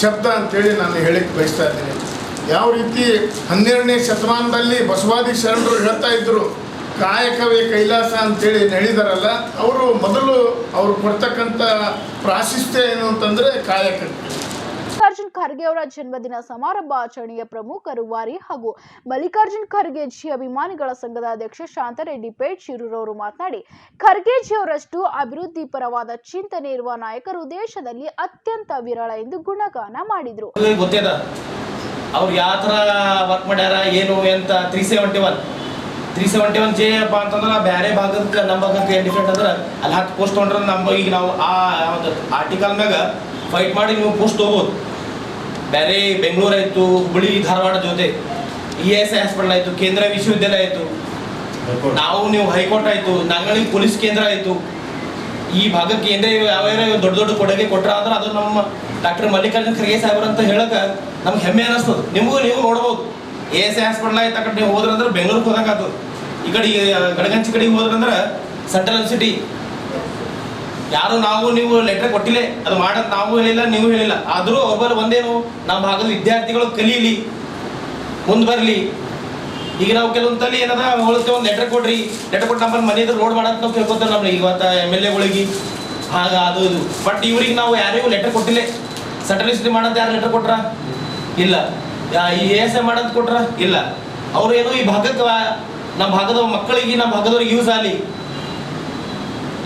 ಶಬ್ದ ಅಂತೇಳಿ ನಾನು ಹೇಳಿಕ್ಕೆ ಬಯಸ್ತಾ ಇದ್ದೀನಿ. ಯಾವ ರೀತಿ 12ನೇ ಶತಮಾನದಲ್ಲಿ ಬಸವಾದಿ ಶರಣರು ಹೇಳ್ತಾ ಇದ್ದರು, ಕಾಯಕವೇ ಕೈಲಾಸ ಅಂತೇಳಿ ಹೇಳಿದಾರಲ್ಲ, ಅವರು ಮೊದಲು ಅವರು ಕೊಡ್ತಕ್ಕಂಥ ಪ್ರಾಶಸ್ತ್ಯ ಏನು ಅಂತಂದರೆ ಕಾಯಕಕ್ಕೆ. ಮಲ್ಲಿಕಾರ್ಜುನ್ ಖರ್ಗೆ ಅವರ ಜನ್ಮದಿನ ಸಮಾರಂಭ ಆಚರಣೆಯ ಪ್ರಮುಖ ರೂವಾರಿ ಹಾಗೂ ಮಲ್ಲಿಕಾರ್ಜುನ್ ಖರ್ಗೆಜಿ ಅಭಿಮಾನಿಗಳ ಸಂಘದ ಅಧ್ಯಕ್ಷ ಶಾಂತರೆಡ್ಡಿ ಪೇಟ್ ಶಿರೂರವರು ಮಾತನಾಡಿ, ಖರ್ಗೆಜಿ ಅವರಷ್ಟು ಅಭಿವೃದ್ಧಿ ಪರವಾದ ಚಿಂತನೆ ಇರುವ ನಾಯಕರು ದೇಶದಲ್ಲಿ ಅತ್ಯಂತ ವಿರಳ ಎಂದು ಗುಣಗಾನ ಮಾಡಿದರು. ಅವ್ರು ಯಾವ ಥರ ವರ್ಕ್ ಮಾಡ್ಯಾರ ಏನು ಅಂತ 371 ಜೆ ಅಪ್ಪ ಅಂತಂದ್ರೆ ಬೇರೆ ಭಾಗಕ್ಕೆ ನಮ್ಮ ಭಾಗಕ್ಕೆ ಏನು ಡಿಫ್ರೆಂಟ್ ಅಂದ್ರೆ ಅಲ್ಲಿ 10 ಪೋಸ್ಟ್ ತೊಗೊಂಡ್ರೆ ನಮ್ಮ ಈಗ ನಾವು ಆ ಒಂದು ಆರ್ಟಿಕಲ್ ಮ್ಯಾಗ ಫೈಟ್ ಮಾಡಿ ನೀವು ಪೋಸ್ಟ್ ತೊಗೋಬೋದು. ಬೇರೆ ಬೆಂಗಳೂರು ಆಯಿತು, ಹುಬ್ಬಳ್ಳಿ ಧಾರವಾಡ ಜೊತೆ ESI ಹಾಸ್ಪಿಟಲ್ ಆಯಿತು, ಕೇಂದ್ರ ವಿಶ್ವವಿದ್ಯಾಲಯ ಆಯಿತು, ನೀವು ಹೈಕೋರ್ಟ್ ಆಯಿತು, ನಂಗಳಿ ಪೊಲೀಸ್ ಕೇಂದ್ರ ಆಯಿತು. ಈ ಭಾಗಕ್ಕೆ ಏನೇ ಯಾವ್ಯಾವ ದೊಡ್ಡ ದೊಡ್ಡ ಕೊಡುಗೆ ಕೊಟ್ರ ಅಂದ್ರೆ ಅದು ನಮ್ಮ ಡಾಕ್ಟರ್ ಮಲ್ಲಿಕಾರ್ಜುನ್ ಖರ್ಗೆ ಸಾಹೇಬ್ರ ಅಂತ ಹೇಳಕ್ಕೆ ನಮ್ಗೆ ಹೆಮ್ಮೆ ಅನ್ನಿಸ್ತದೆ. ನೀವು ನೋಡ್ಬೋದು, ESI ಹಾಸ್ಪಿಟಲ್ ಆಯ್ತು, ಆ ಕಡೆ ನೀವು ಹೋದ್ರಂದ್ರೆ ಬೆಂಗಳೂರಿಗೆ ಹೋದಂಗೆ ಆಗ್ತದೆ. ಈ ಕಡೆ ಗಡಗಂಚಿ ಕಡೆಗೆ ಹೋದ್ರಂದ್ರೆ ಸೆಂಟ್ರಲ್ ಸಿಟಿ. ಯಾರು ನೀವು ಲೆಟರ್ ಕೊಟ್ಟಿಲ್ಲ, ಅದು ಮಾಡೋದು ನಾವು ಹೇಳಿಲ್ಲ, ನೀವು ಹೇಳಿಲ್ಲ. ಆದರೂ ಒಬ್ಬರು ಒಂದೇನು, ನಮ್ಮ ಭಾಗದ ವಿದ್ಯಾರ್ಥಿಗಳು ಕಲೀಲಿ, ಮುಂದೆ ಬರಲಿ. ಈಗ ನಾವು ಕೆಲವೊಂದಲ್ಲಿ ಏನದ ಹೋಳ್ತೇವೆ, ಒಂದು ಲೆಟರ್ ಕೊಡ್ರಿ, ಲೆಟರ್ ಕೊಟ್ಟು ನಮ್ಮಲ್ಲಿ ಮನೆಯದು ರೋಡ್ ಮಾಡೋದು ನಾವು ಕೇಳ್ಕೊತೇವೆ ನಮ್ಗೆ ಇವತ್ತು MLA ಆಗ ಅದು ಇದು. ಬಟ್ ಇವ್ರಿಗೆ ನಾವು ಯಾರಿಗೂ ಲೆಟರ್ ಕೊಟ್ಟಿಲ್ಲ. ಸೆಂಟ್ರಲ್ ಸಿಟಿ ಮಾಡೋದು ಯಾರು ಲೆಟರ್ ಕೊಟ್ರ? ಇಲ್ಲ. ಈ ESI ಮಾಡೋದು ಕೊಟ್ರ? ಇಲ್ಲ. ಅವ್ರು ಏನು ಈ ಭಾಗಕ್ಕೆ, ನಮ್ಮ ಭಾಗದ ಮಕ್ಕಳಿಗೆ, ನಮ್ಮ ಭಾಗದವ್ರಿಗೆ ಯೂಸ್ ಆಗಲಿ.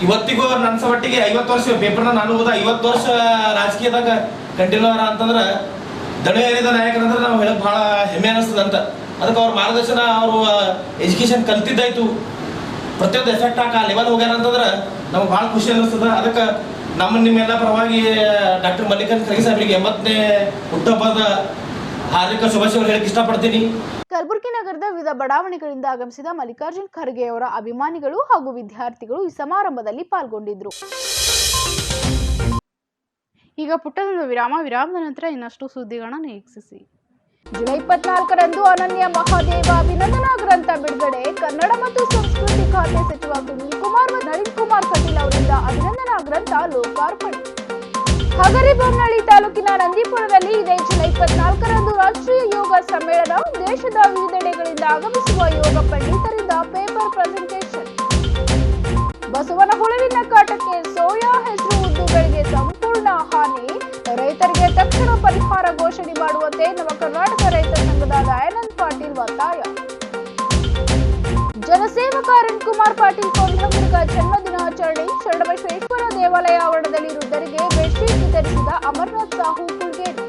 ಇವತ್ತಿಗೂ ನನ್ನ ಮಟ್ಟಿಗೆ 50 ವರ್ಷ ಪೇಪರ್ನ ನಾನು ಓದ 50 ವರ್ಷ ರಾಜಕೀಯದಾಗ ಕಂಟಿನ್ಯೂ ಅಂತಂದ್ರೆ ದಣಿವೇರಿದ ನಾಯಕರಂದ್ರೆ ನಾವು ಹೇಳಕ್ ಭಾಳ ಹೆಮ್ಮೆ ಅನ್ನಿಸ್ತದೆ ಅಂತ. ಅದಕ್ಕೆ ಅವ್ರ ಮಾರ್ಗದರ್ಶನ, ಅವರು ಎಜುಕೇಶನ್ ಕಲ್ತಿದ್ದಾಯ್ತು, ಪ್ರತಿಯೊಂದು ಎಫೆಕ್ಟ್ ಆ ಲೆವೆಲ್ ಹೋಗ್ಯಾರ ಅಂತಂದ್ರೆ ನಮ್ಗೆ ಭಾಳ ಖುಷಿ ಅನ್ನಿಸ್ತದೆ. ಅದಕ್ಕೆ ನಿಮ್ಮೆಲ್ಲ ಪರವಾಗಿ ಡಾಕ್ಟರ್ ಮಲ್ಲಿಕಾರ್ಜುನ್ ಖರ್ಗೆ ಸಾಹೇಬ್ರಿಗೆ 80ನೇ ಹುಟ್ಟುಹಬ್ಬದ ಹಾರ್ದಿಕ ಶುಭಾಶಯಗಳು ಹೇಳಕ್ಕೆ ಇಷ್ಟಪಡ್ತೀನಿ. ಕಲಬುರಗಿ ನಗರದ ವಿವಿಧ ಬಡಾವಣೆಗಳಿಂದ ಆಗಮಿಸಿದ ಮಲ್ಲಿಕಾರ್ಜುನ್ ಖರ್ಗೆ ಅವರ ಅಭಿಮಾನಿಗಳು ಹಾಗೂ ವಿದ್ಯಾರ್ಥಿಗಳು ಈ ಸಮಾರಂಭದಲ್ಲಿ ಪಾಲ್ಗೊಂಡಿದ್ದರು. ಈಗ ಪುಟ್ಟದೊಂದು ವಿರಾಮದ ನಂತರ ಇನ್ನಷ್ಟು ಸುದ್ದಿಗಳನ್ನು ನಿರೀಕ್ಷಿಸಿ. ಜುಲೈ 24ರಂದು ಅನನ್ಯ ಮಹಾದೇವ ಅಭಿನಂದನಾ ಗ್ರಂಥ ಬಿಡುಗಡೆ. ಕನ್ನಡ ಮತ್ತು ಸಂಸ್ಕೃತಿ ಖಾತೆ ಸಚಿವ ನಳಿನ್ ಕುಮಾರ್ ಕಟೀಲ್ ಅವರಿಂದ ಅಭಿನಂದನಾ ಗ್ರಂಥ ಲೋಕಾರ್ಪಣೆ. ಹಗರಿಬೊಮ್ಮನಹಳ್ಳಿ ತಾಲೂಕಿನ ನಂದಿಪುರದಲ್ಲಿ ಇದೇ ಜುಲೈ 24ರಂದು ರಾಷ್ಟ್ರೀಯ ಯೋಗ ಸಮ್ಮೇಳನ. ದೇಶದ ವಿವಿಧೆಡೆಗಳಿಂದ ಆಗಮಿಸುವ ಯೋಗ ಪಂಡಿತರಿಂದ ಪೇಪರ್ ಪ್ರೆಸೆಂಟೇಷನ್. ಬಸವನಹುಳುವಿನ ಕಾಟಕ್ಕೆ ಸೋಯಾ ಹೆಸರು ಉದ್ದುಗಳಿಗೆ ಸಂಪೂರ್ಣ ಹಾನಿ. ರೈತರಿಗೆ ತಕ್ಷಣ ಪರಿಹಾರ ಘೋಷಣೆ ಮಾಡುವಂತೆ ನವ ಕರ್ನಾಟಕ ರೈತ ಸಂಘದ ದಯಾನಂದ್ ಪಾಟೀಲ್ ಒತ್ತಾಯ. ಜನಸೇವಕ ಅರುಣ್ ಕುಮಾರ್ ಪಾಟೀಲ್ ಕೊಂಡಮುರುಗ ಜನ್ಮದಿನಾಚರಣೆ. ಶರಣಬಸವೇಶ್ವರ ದೇವಾಲಯ ಆವರಣದಲ್ಲಿ ವೃದ್ಧರಿಗೆ ಬೆಡ್ಶೀಟ್ ವಿತರಿಸಿದ Amarnath Sahu Kulgeri.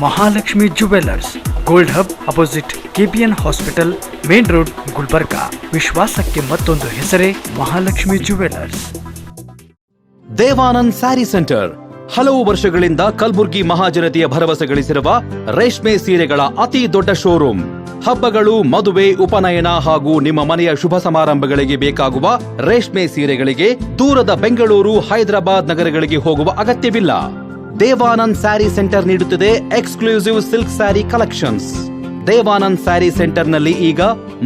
Mahalakshmi jewellers, gold hub opposite KPN hospital, main road, Gulbarga. ವಿಶ್ವಾಸಕ್ಕೆ ಮತ್ತೊಂದು ಹೆಸರೇ ಮಹಾಲಕ್ಷ್ಮಿ ಜುವೆಲ್ಲರ್ಸ್. ದೇವಾನಂದ್ ಸ್ಯಾರಿ ಸೆಂಟರ್ ಹಲವು ವರ್ಷಗಳಿಂದ ಕಲಬುರ್ಗಿ ಮಹಾಜನತೆಯ ಭರವಸೆ ಗಳಿಸಿರುವ ರೇಷ್ಮೆ ಸೀರೆಗಳ ಅತಿ ದೊಡ್ಡ ಶೋರೂಮ್. ಹಬ್ಬಗಳು, ಮದುವೆ, ಉಪನಯನ ಹಾಗೂ ನಿಮ್ಮ ಮನೆಯ ಶುಭ ಸಮಾರಂಭಗಳಿಗೆ ಬೇಕಾಗುವ ರೇಷ್ಮೆ ಸೀರೆಗಳಿಗೆ ದೂರದ ಬೆಂಗಳೂರು, ಹೈದರಾಬಾದ್ ನಗರಗಳಿಗೆ ಹೋಗುವ ಅಗತ್ಯವಿಲ್ಲ. ದೇವಾನಂದ್ ಸ್ಯಾರಿ ಸೆಂಟರ್ ನೀಡುತ್ತಿದೆ exclusive silk sari collections. Devanand sari ಸೆಂಟರ್ನಲ್ಲಿ ಈಗ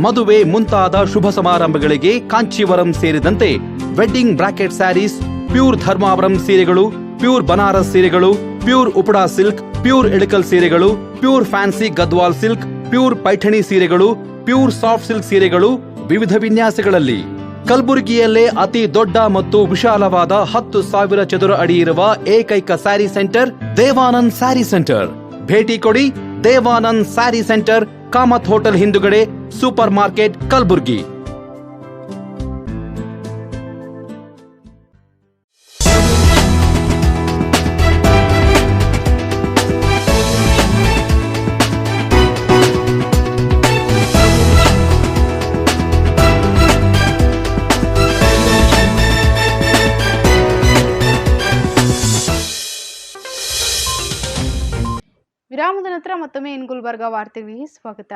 ಮದುವೆ ಮುಂತಾದ ಶುಭ ಸಮಾರಂಭಗಳಿಗೆ ಕಾಂಚೀವರಂ ಸೇರಿದಂತೆ wedding brocade saris, pure Dharmavaram ಸೀರೆಗಳು, ಪ್ಯೂರ್ ಬನಾರಸ್ ಸೀರೆಗಳು, pure Uppada silk, pure Ilkal ಸೀರೆಗಳು, pure fancy Gadwal silk, pure Paithani ಸೀರೆಗಳು, ಪ್ಯೂರ್ ಸಾಫ್ಟ್ ಸಿಲ್ಕ್ ಸೀರೆಗಳು ವಿವಿಧ ವಿನ್ಯಾಸಗಳಲ್ಲಿ. ಕಲಬುರಗಿಯಲ್ಲೇ ಅತಿ ದೊಡ್ಡ ಮತ್ತು ವಿಶಾಲವಾದ 10,000 ಚದುರ ಅಡಿ ಇರುವ ಏಕೈಕ ಸ್ಯಾರಿ ಸೆಂಟರ್ ದೇವಾನಂದ್ ಸ್ಯಾರಿ ಸೆಂಟರ್. ಭೇಟಿ ಕೊಡಿ. ದೇವಾನಂದ್ ಸ್ಯಾರಿ ಸೆಂಟರ್, ಕಾಮತ್ ಹೋಟೆಲ್ ಹಿಂದುಗಡೆ, ಸೂಪರ್ ಮಾರ್ಕೆಟ್, ಕಲಬುರ್ಗಿ. ವಿರಾಮದ ನಂತರ ಮತ್ತೊಮ್ಮೆ ಗುಲ್ಬರ್ಗಾ ವಾರ್ತೆಗಳಿಗೆ ಸ್ವಾಗತ.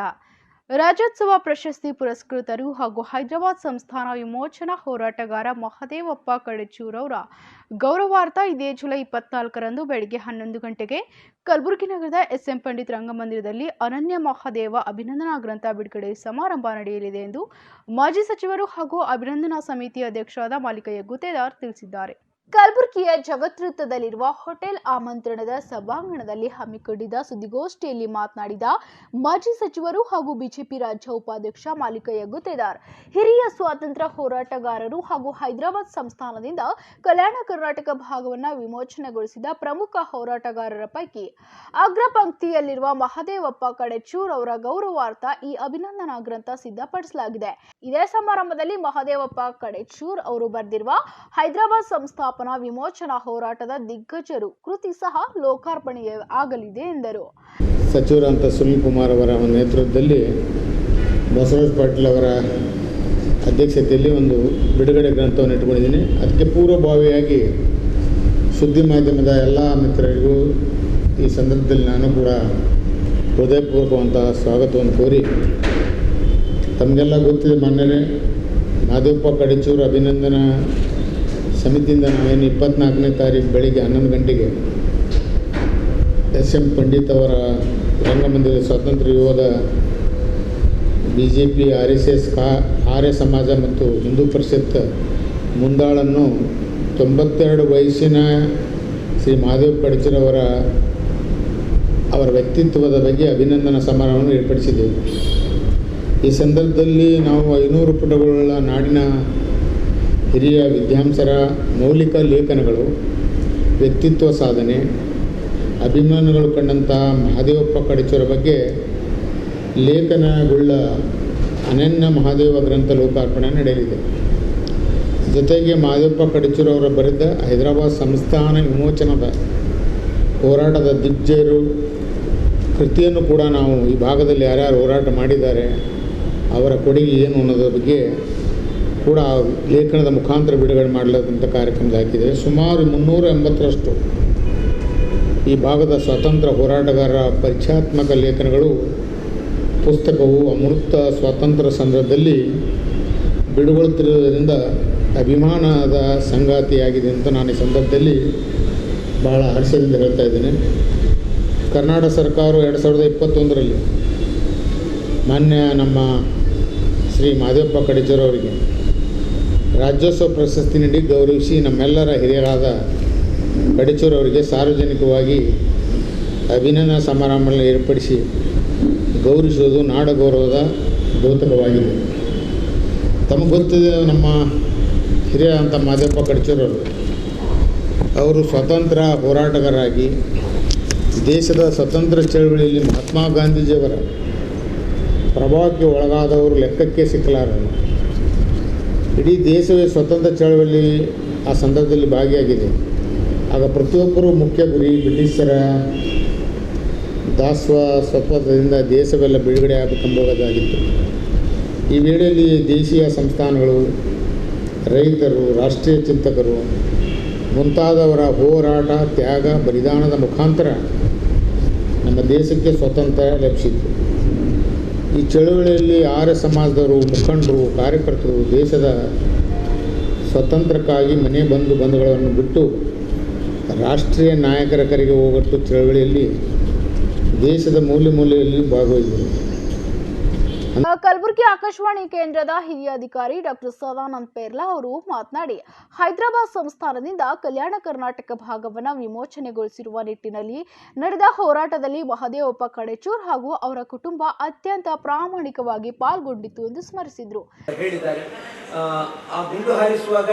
ರಾಜ್ಯೋತ್ಸವ ಪ್ರಶಸ್ತಿ ಪುರಸ್ಕೃತರು ಹಾಗೂ ಹೈದರಾಬಾದ್ ಸಂಸ್ಥಾನ ವಿಮೋಚನಾ ಹೋರಾಟಗಾರ ಮಹದೇವಪ್ಪ ಕಡೆಚೂರ್ ಅವರ ಗೌರವಾರ್ಥ ಇದೇ ಜುಲೈ 24ರಂದು ಬೆಳಗ್ಗೆ 11 ಗಂಟೆಗೆ ಕಲಬುರಗಿ ನಗರದ SM ಪಂಡಿತ್ ರಂಗಮಂದಿರದಲ್ಲಿ ಅನನ್ಯ ಮಹಾದೇವ ಅಭಿನಂದನಾ ಗ್ರಂಥ ಬಿಡುಗಡೆ ಸಮಾರಂಭ ನಡೆಯಲಿದೆ ಎಂದು ಮಾಜಿ ಸಚಿವರು ಹಾಗೂ ಅಭಿನಂದನಾ ಸಮಿತಿ ಅಧ್ಯಕ್ಷರಾದ ಮಾಲಿಕಯ್ಯ ಗುತ್ತೇದಾರ್ ತಿಳಿಸಿದ್ದಾರೆ. ಕಲಬುರಗಿಯ ಜಗತ್ವೃತ್ತದಲ್ಲಿರುವ ಹೋಟೆಲ್ ಆಮಂತ್ರಣದ ಸಭಾಂಗಣದಲ್ಲಿ ಹಮ್ಮಿಕೊಂಡಿದ್ದ ಸುದ್ದಿಗೋಷ್ಠಿಯಲ್ಲಿ ಮಾತನಾಡಿದ ಮಾಜಿ ಸಚಿವರು ಹಾಗೂ ಬಿಜೆಪಿ ರಾಜ್ಯ ಉಪಾಧ್ಯಕ್ಷ ಮಾಲಿಕಯ್ಯ ಗುತ್ತೇದಾರ್, ಹಿರಿಯ ಸ್ವಾತಂತ್ರ್ಯ ಹೋರಾಟಗಾರರು ಹಾಗೂ ಹೈದರಾಬಾದ್ ಸಂಸ್ಥಾನದಿಂದ ಕಲ್ಯಾಣ ಕರ್ನಾಟಕ ಭಾಗವನ್ನು ವಿಮೋಚನೆಗೊಳಿಸಿದ ಪ್ರಮುಖ ಹೋರಾಟಗಾರರ ಪೈಕಿ ಅಗ್ರ ಪಂಕ್ತಿಯಲ್ಲಿರುವ ಮಹದೇವಪ್ಪ ಕಡೆಚೂರ್ ಅವರ ಗೌರವಾರ್ಥ ಈ ಅಭಿನಂದನಾ ಗ್ರಂಥ ಸಿದ್ಧಪಡಿಸಲಾಗಿದೆ. ಇದೇ ಸಮಾರಂಭದಲ್ಲಿ ಮಹದೇವಪ್ಪ ಕಡೆಚೂರ್ ಅವರು ಬರೆದಿರುವ ಹೈದರಾಬಾದ್ ಸಂಸ್ಥಾಪನಾ ವಿಮೋಚನಾ ಹೋರಾಟದ ದಿಗ್ಗಜರು ಕೃತಿ ಸಹ ಲೋಕಾರ್ಪಣೆ ಆಗಲಿದೆ ಎಂದರು. ಸಚಿವರಂತ ಸುನೀಲ್ ಕುಮಾರ್ ಅವರ ನೇತೃತ್ವದಲ್ಲಿ ಬಸವರಾಜ ಪಾಟೀಲ್ ಅವರ ಅಧ್ಯಕ್ಷತೆಯಲ್ಲಿ ಒಂದು ಬಿಡುಗಡೆ ಗ್ರಂಥವನ್ನು ಇಟ್ಕೊಂಡಿದ್ದೀನಿ. ಅದಕ್ಕೆ ಪೂರ್ವಭಾವಿಯಾಗಿ ಸುದ್ದಿ ಮಾಧ್ಯಮದ ಎಲ್ಲ ಮಿತ್ರರಿಗೂ ಈ ಸಂದರ್ಭದಲ್ಲಿ ನಾನು ಕೂಡ ಹೃದಯಪೂರ್ವಕವಂತಹ ಸ್ವಾಗತವನ್ನು ಕೋರಿ, ತಮಗೆಲ್ಲ ಗೊತ್ತಿದೆ, ಮೊನ್ನೆ ಮಹದೇವಪ್ಪ ಕಡೆಚೂರು ಅಭಿನಂದನಾ ಸಮಿತಿಯಿಂದ ನಾವೇನು 24ನೇ ತಾರೀಕು ಬೆಳಿಗ್ಗೆ 11 ಗಂಟೆಗೆ SM ಪಂಡಿತ್ ಅವರ ರಂಗಮಂದಿರ ಸ್ವಾತಂತ್ರ್ಯ ಯೋಧ, BJP, RSS, ಆರ್ಯ ಸಮಾಜ ಮತ್ತು ಹಿಂದೂ ಪರಿಷತ್ ಮುಂದಾಳನ್ನು 92 ವಯಸ್ಸಿನ ಶ್ರೀ ಮಹದೇವ ಕಡೆಚೂರ್ ಅವರ ವ್ಯಕ್ತಿತ್ವದ ಬಗ್ಗೆ ಅಭಿನಂದನಾ ಸಮಾರಂಭವನ್ನು ಏರ್ಪಡಿಸಿದ್ದೆವು. ಈ ಸಂದರ್ಭದಲ್ಲಿ ನಾವು 500 ಪುಟಗಳ ನಾಡಿನ ಹಿರಿಯ ವಿದ್ವಾಂಸರ ಮೌಲಿಕ ಲೇಖನಗಳು, ವ್ಯಕ್ತಿತ್ವ ಸಾಧನೆ, ಅಭಿಮಾನಗಳು ಕಂಡಂಥ ಮಹದೇವಪ್ಪ ಕಡೆಚೂರ ಬಗ್ಗೆ ಲೇಖನಗುಳ್ಳ ಅನನ್ಯ ಮಹಾದೇವ ಗ್ರಂಥ ಲೋಕಾರ್ಪಣೆ ನಡೆಯಲಿದೆ. ಜೊತೆಗೆ ಮಹದೇವಪ್ಪ ಕಡೆಚೂರ್ ಅವರು ಬರೆದ ಹೈದರಾಬಾದ್ ಸಂಸ್ಥಾನ ವಿಮೋಚನದ ಹೋರಾಟದ ದಿಗ್ಗಜರು ಕೃತಿಯನ್ನು ಕೂಡ ನಾವು ಈ ಭಾಗದಲ್ಲಿ ಯಾರ್ಯಾರು ಹೋರಾಟ ಮಾಡಿದ್ದಾರೆ ಅವರ ಕೊಡುಗೆ ಏನು ಅನ್ನೋದ್ರ ಬಗ್ಗೆ ಕೂಡ ಲೇಖನದ ಮುಖಾಂತರ ಬಿಡುಗಡೆ ಮಾಡಲಾದಂಥ ಕಾರ್ಯಕ್ರಮ ಹಾಕಿದೆ. ಸುಮಾರು 380ರಷ್ಟು ಈ ಭಾಗದ ಸ್ವಾತಂತ್ರ್ಯ ಹೋರಾಟಗಾರರ ಪರಿಚಯಾತ್ಮಕ ಲೇಖನಗಳು ಪುಸ್ತಕವು ಅಮೃತ ಸ್ವಾತಂತ್ರ್ಯ ಸಂದರ್ಭದಲ್ಲಿ ಬಿಡುಗೊಳ್ಳುತ್ತಿರುವುದರಿಂದ ಅಭಿಮಾನದ ಸಂಗಾತಿಯಾಗಿದೆ ಅಂತ ನಾನು ಈ ಸಂದರ್ಭದಲ್ಲಿ ಬಹಳ ಹರ್ಷದಿಂದ ಹೇಳ್ತಾ ಇದ್ದೇನೆ. ಕರ್ನಾಟಕ ಸರ್ಕಾರವು 2021ರಲ್ಲಿ ಮಾನ್ಯ ನಮ್ಮ ಶ್ರೀ ಮಹದೇವಪ್ಪ ಕಡೆಚೂರ್ ಅವರಿಗೆ ರಾಜ್ಯೋತ್ಸವ ಪ್ರಶಸ್ತಿ ನೀಡಿ ಗೌರವಿಸಿ ನಮ್ಮೆಲ್ಲರ ಹಿರಿಯರಾದ ಕಡೆಚೂರ್ ಅವರಿಗೆ ಸಾರ್ವಜನಿಕವಾಗಿ ಅಭಿನಂದನಾ ಸಮಾರಂಭವನ್ನು ಏರ್ಪಡಿಸಿ ಗೌರವಿಸುವುದು ನಾಡ ಗೌರವದ ದ್ಯೋತಕವಾಗಿದೆ. ತಮಗೆ ಗೊತ್ತಿದೆ, ನಮ್ಮ ಹಿರಿಯರಂಥ ಮಹದೇವಪ್ಪ ಕಡೆಚೂರ್ ಅವರು ಸ್ವತಂತ್ರ ಹೋರಾಟಗಾರರಾಗಿ ದೇಶದ ಸ್ವತಂತ್ರ ಚಳವಳಿಯಲ್ಲಿ ಮಹಾತ್ಮ ಗಾಂಧೀಜಿಯವರ ಪ್ರಭಾವಕ್ಕೆ ಒಳಗಾದವರು ಲೆಕ್ಕಕ್ಕೆ ಸಿಕ್ಕಲಾರರು. ಇಡೀ ದೇಶವೇ ಸ್ವತಂತ್ರ ಚಳವಳಿ ಆ ಸಂದರ್ಭದಲ್ಲಿ ಭಾಗಿಯಾಗಿದೆ. ಆಗ ಪ್ರತಿಯೊಬ್ಬರೂ ಮುಖ್ಯ ಗುರಿ ಬ್ರಿಟಿಷರ ದಾಸತ್ವದಿಂದ ದೇಶವೆಲ್ಲ ಬಿಡುಗಡೆ ಆಗಬೇಕೆಂಬುದಾಗಿತ್ತು. ಈ ವೇಳೆಯಲ್ಲಿ ದೇಶೀಯ ಸಂಸ್ಥಾನಗಳು, ರೈತರು, ರಾಷ್ಟ್ರೀಯ ಚಿಂತಕರು ಮುಂತಾದವರ ಹೋರಾಟ, ತ್ಯಾಗ, ಬಲಿದಾನದ ಮುಖಾಂತರ ನಮ್ಮ ದೇಶಕ್ಕೆ ಸ್ವಾತಂತ್ರ್ಯ ಲಭಿಸಿತು. ಈ ಚಳುವಳಿಯಲ್ಲಿ ಆರ್ಯ ಸಮಾಜದವರು, ಮುಖಂಡರು, ಕಾರ್ಯಕರ್ತರು ದೇಶದ ಸ್ವಾತಂತ್ರ್ಯಕ್ಕಾಗಿ ಮನೆ ಬಂಧುಗಳನ್ನು ಬಿಟ್ಟು ರಾಷ್ಟ್ರೀಯ ನಾಯಕರ ಕರೆಗೆ ಹೋಗಟ್ಟು ಚಳವಳಿಯಲ್ಲಿ ದೇಶದ ಮೂಲೆಯಲ್ಲಿ ಭಾಗವಹಿಸಿದರು. ಕಲಬುರಗಿ ಆಕಾಶವಾಣಿ ಕೇಂದ್ರದ ಹಿರಿಯ ಅಧಿಕಾರಿ ಡಾಕ್ಟರ್ ಸದಾನಂದ ಪೇರ್ಲಾ ಅವರು ಮಾತನಾಡಿ, ಹೈದರಾಬಾದ್ ಸಂಸ್ಥಾನದಿಂದ ಕಲ್ಯಾಣ ಕರ್ನಾಟಕ ಭಾಗವನ್ನು ವಿಮೋಚನೆಗೊಳಿಸಿರುವ ನಿಟ್ಟಿನಲ್ಲಿ ನಡೆದ ಹೋರಾಟದಲ್ಲಿ ಮಹದೇವಪ್ಪ ಕಡೆಚೂರ್ ಹಾಗೂ ಅವರ ಕುಟುಂಬ ಅತ್ಯಂತ ಪ್ರಾಮಾಣಿಕವಾಗಿ ಪಾಲ್ಗೊಂಡಿತ್ತು ಎಂದು ಸ್ಮರಿಸಿದರು. ಹೇಳಿದ್ದಾರೆ, ಆ ಗುಂಡು ಹಾರಿಸುವಾಗ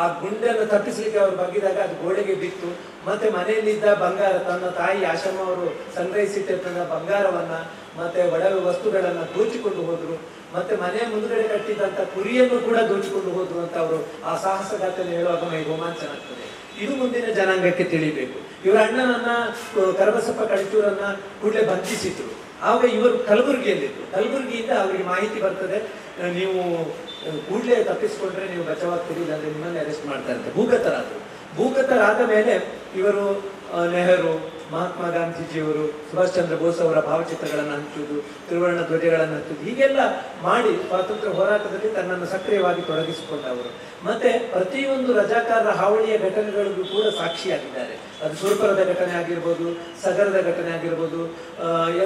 ಆ ಗುಂಡನ್ನು ತಪ್ಪಿಸಲಿಕ್ಕೆ ಅವರು ಬಗ್ಗಿದಾಗ ಅದು ಗೋಡೆಗೆ ಬಿತ್ತು. ಮತ್ತೆ ಮನೆಯಲ್ಲಿದ್ದ ಬಂಗಾರ, ತನ್ನ ತಾಯಿ ಆಶಮ್ಮ ಅವರು ಸಂಗ್ರಹಿಸಿಟ್ಟಿದ್ದ ಬಂಗಾರವನ್ನ ಮತ್ತೆ ಒಡವೆ ವಸ್ತುಗಳನ್ನ ದೋಚಿಕೊಂಡು ಹೋದ್ರು. ಮತ್ತೆ ಮನೆಯ ಮುಂದುಗಡೆ ಕಟ್ಟಿದಂತ ಕುರಿಯನ್ನು ಕೂಡ ದೋಚಿಕೊಂಡು ಹೋದ್ರು ಅಂತ ಅವರು ಆ ಸಾಹಸಗಾಥೆಯನ್ನು ಹೇಳುವಾಗ ಮೈ ರೋಮಾಂಚನ ಆಗ್ತದೆ. ಇದು ಮುಂದಿನ ಜನಾಂಗಕ್ಕೆ ತಿಳಿಬೇಕು. ಇವರ ಅಣ್ಣನನ್ನ ಕರಬಸಪ್ಪ ಕಡಚೂರನ್ನ ಕೂಡಲೇ ಬಂಧಿಸಿದ್ರು. ಆವಾಗ ಇವರು ಕಲಬುರಗಿಯಲ್ಲಿತ್ತು. ಕಲಬುರಗಿಯಿಂದ ಅವರಿಗೆ ಮಾಹಿತಿ ಬರ್ತದೆ, ನೀವು ಕೂಡಲೇ ತಪ್ಪಿಸಿಕೊಂಡ್ರೆ ನೀವು ಬಚಾವಾಗ್ತೀರಿ, ಇಲ್ಲಾಂದ್ರೆ ನಿಮ್ಮನ್ನೇ ಅರೆಸ್ಟ್ ಮಾಡ್ತಾರೆ ಅಂತ. ಭೂಗತರಾದ ಮೇಲೆ ಇವರು ನೆಹರು, ಮಹಾತ್ಮ ಗಾಂಧೀಜಿಯವರು, ಸುಭಾಷ್ ಚಂದ್ರ ಬೋಸ್ ಅವರ ಭಾವಚಿತ್ರಗಳನ್ನು ಹಂಚುವುದು, ತ್ರಿವರ್ಣ ಧ್ವಜಗಳನ್ನು ಹಂಚುವುದು, ಹೀಗೆಲ್ಲ ಮಾಡಿ ಸ್ವಾತಂತ್ರ್ಯ ಹೋರಾಟದಲ್ಲಿ ತನ್ನನ್ನು ಸಕ್ರಿಯವಾಗಿ ತೊಡಗಿಸಿಕೊಂಡವರು. ಮತ್ತೆ ಪ್ರತಿಯೊಂದು ರಜಾಕಾರರ ಹಾವಳಿಯ ಘಟನೆಗಳಿಗೂ ಕೂಡ ಸಾಕ್ಷಿಯಾಗಿದ್ದಾರೆ. ಅದು ಸುರಪುರದ ಘಟನೆ ಆಗಿರ್ಬೋದು, ಸಗರದ ಘಟನೆ ಆಗಿರ್ಬೋದು,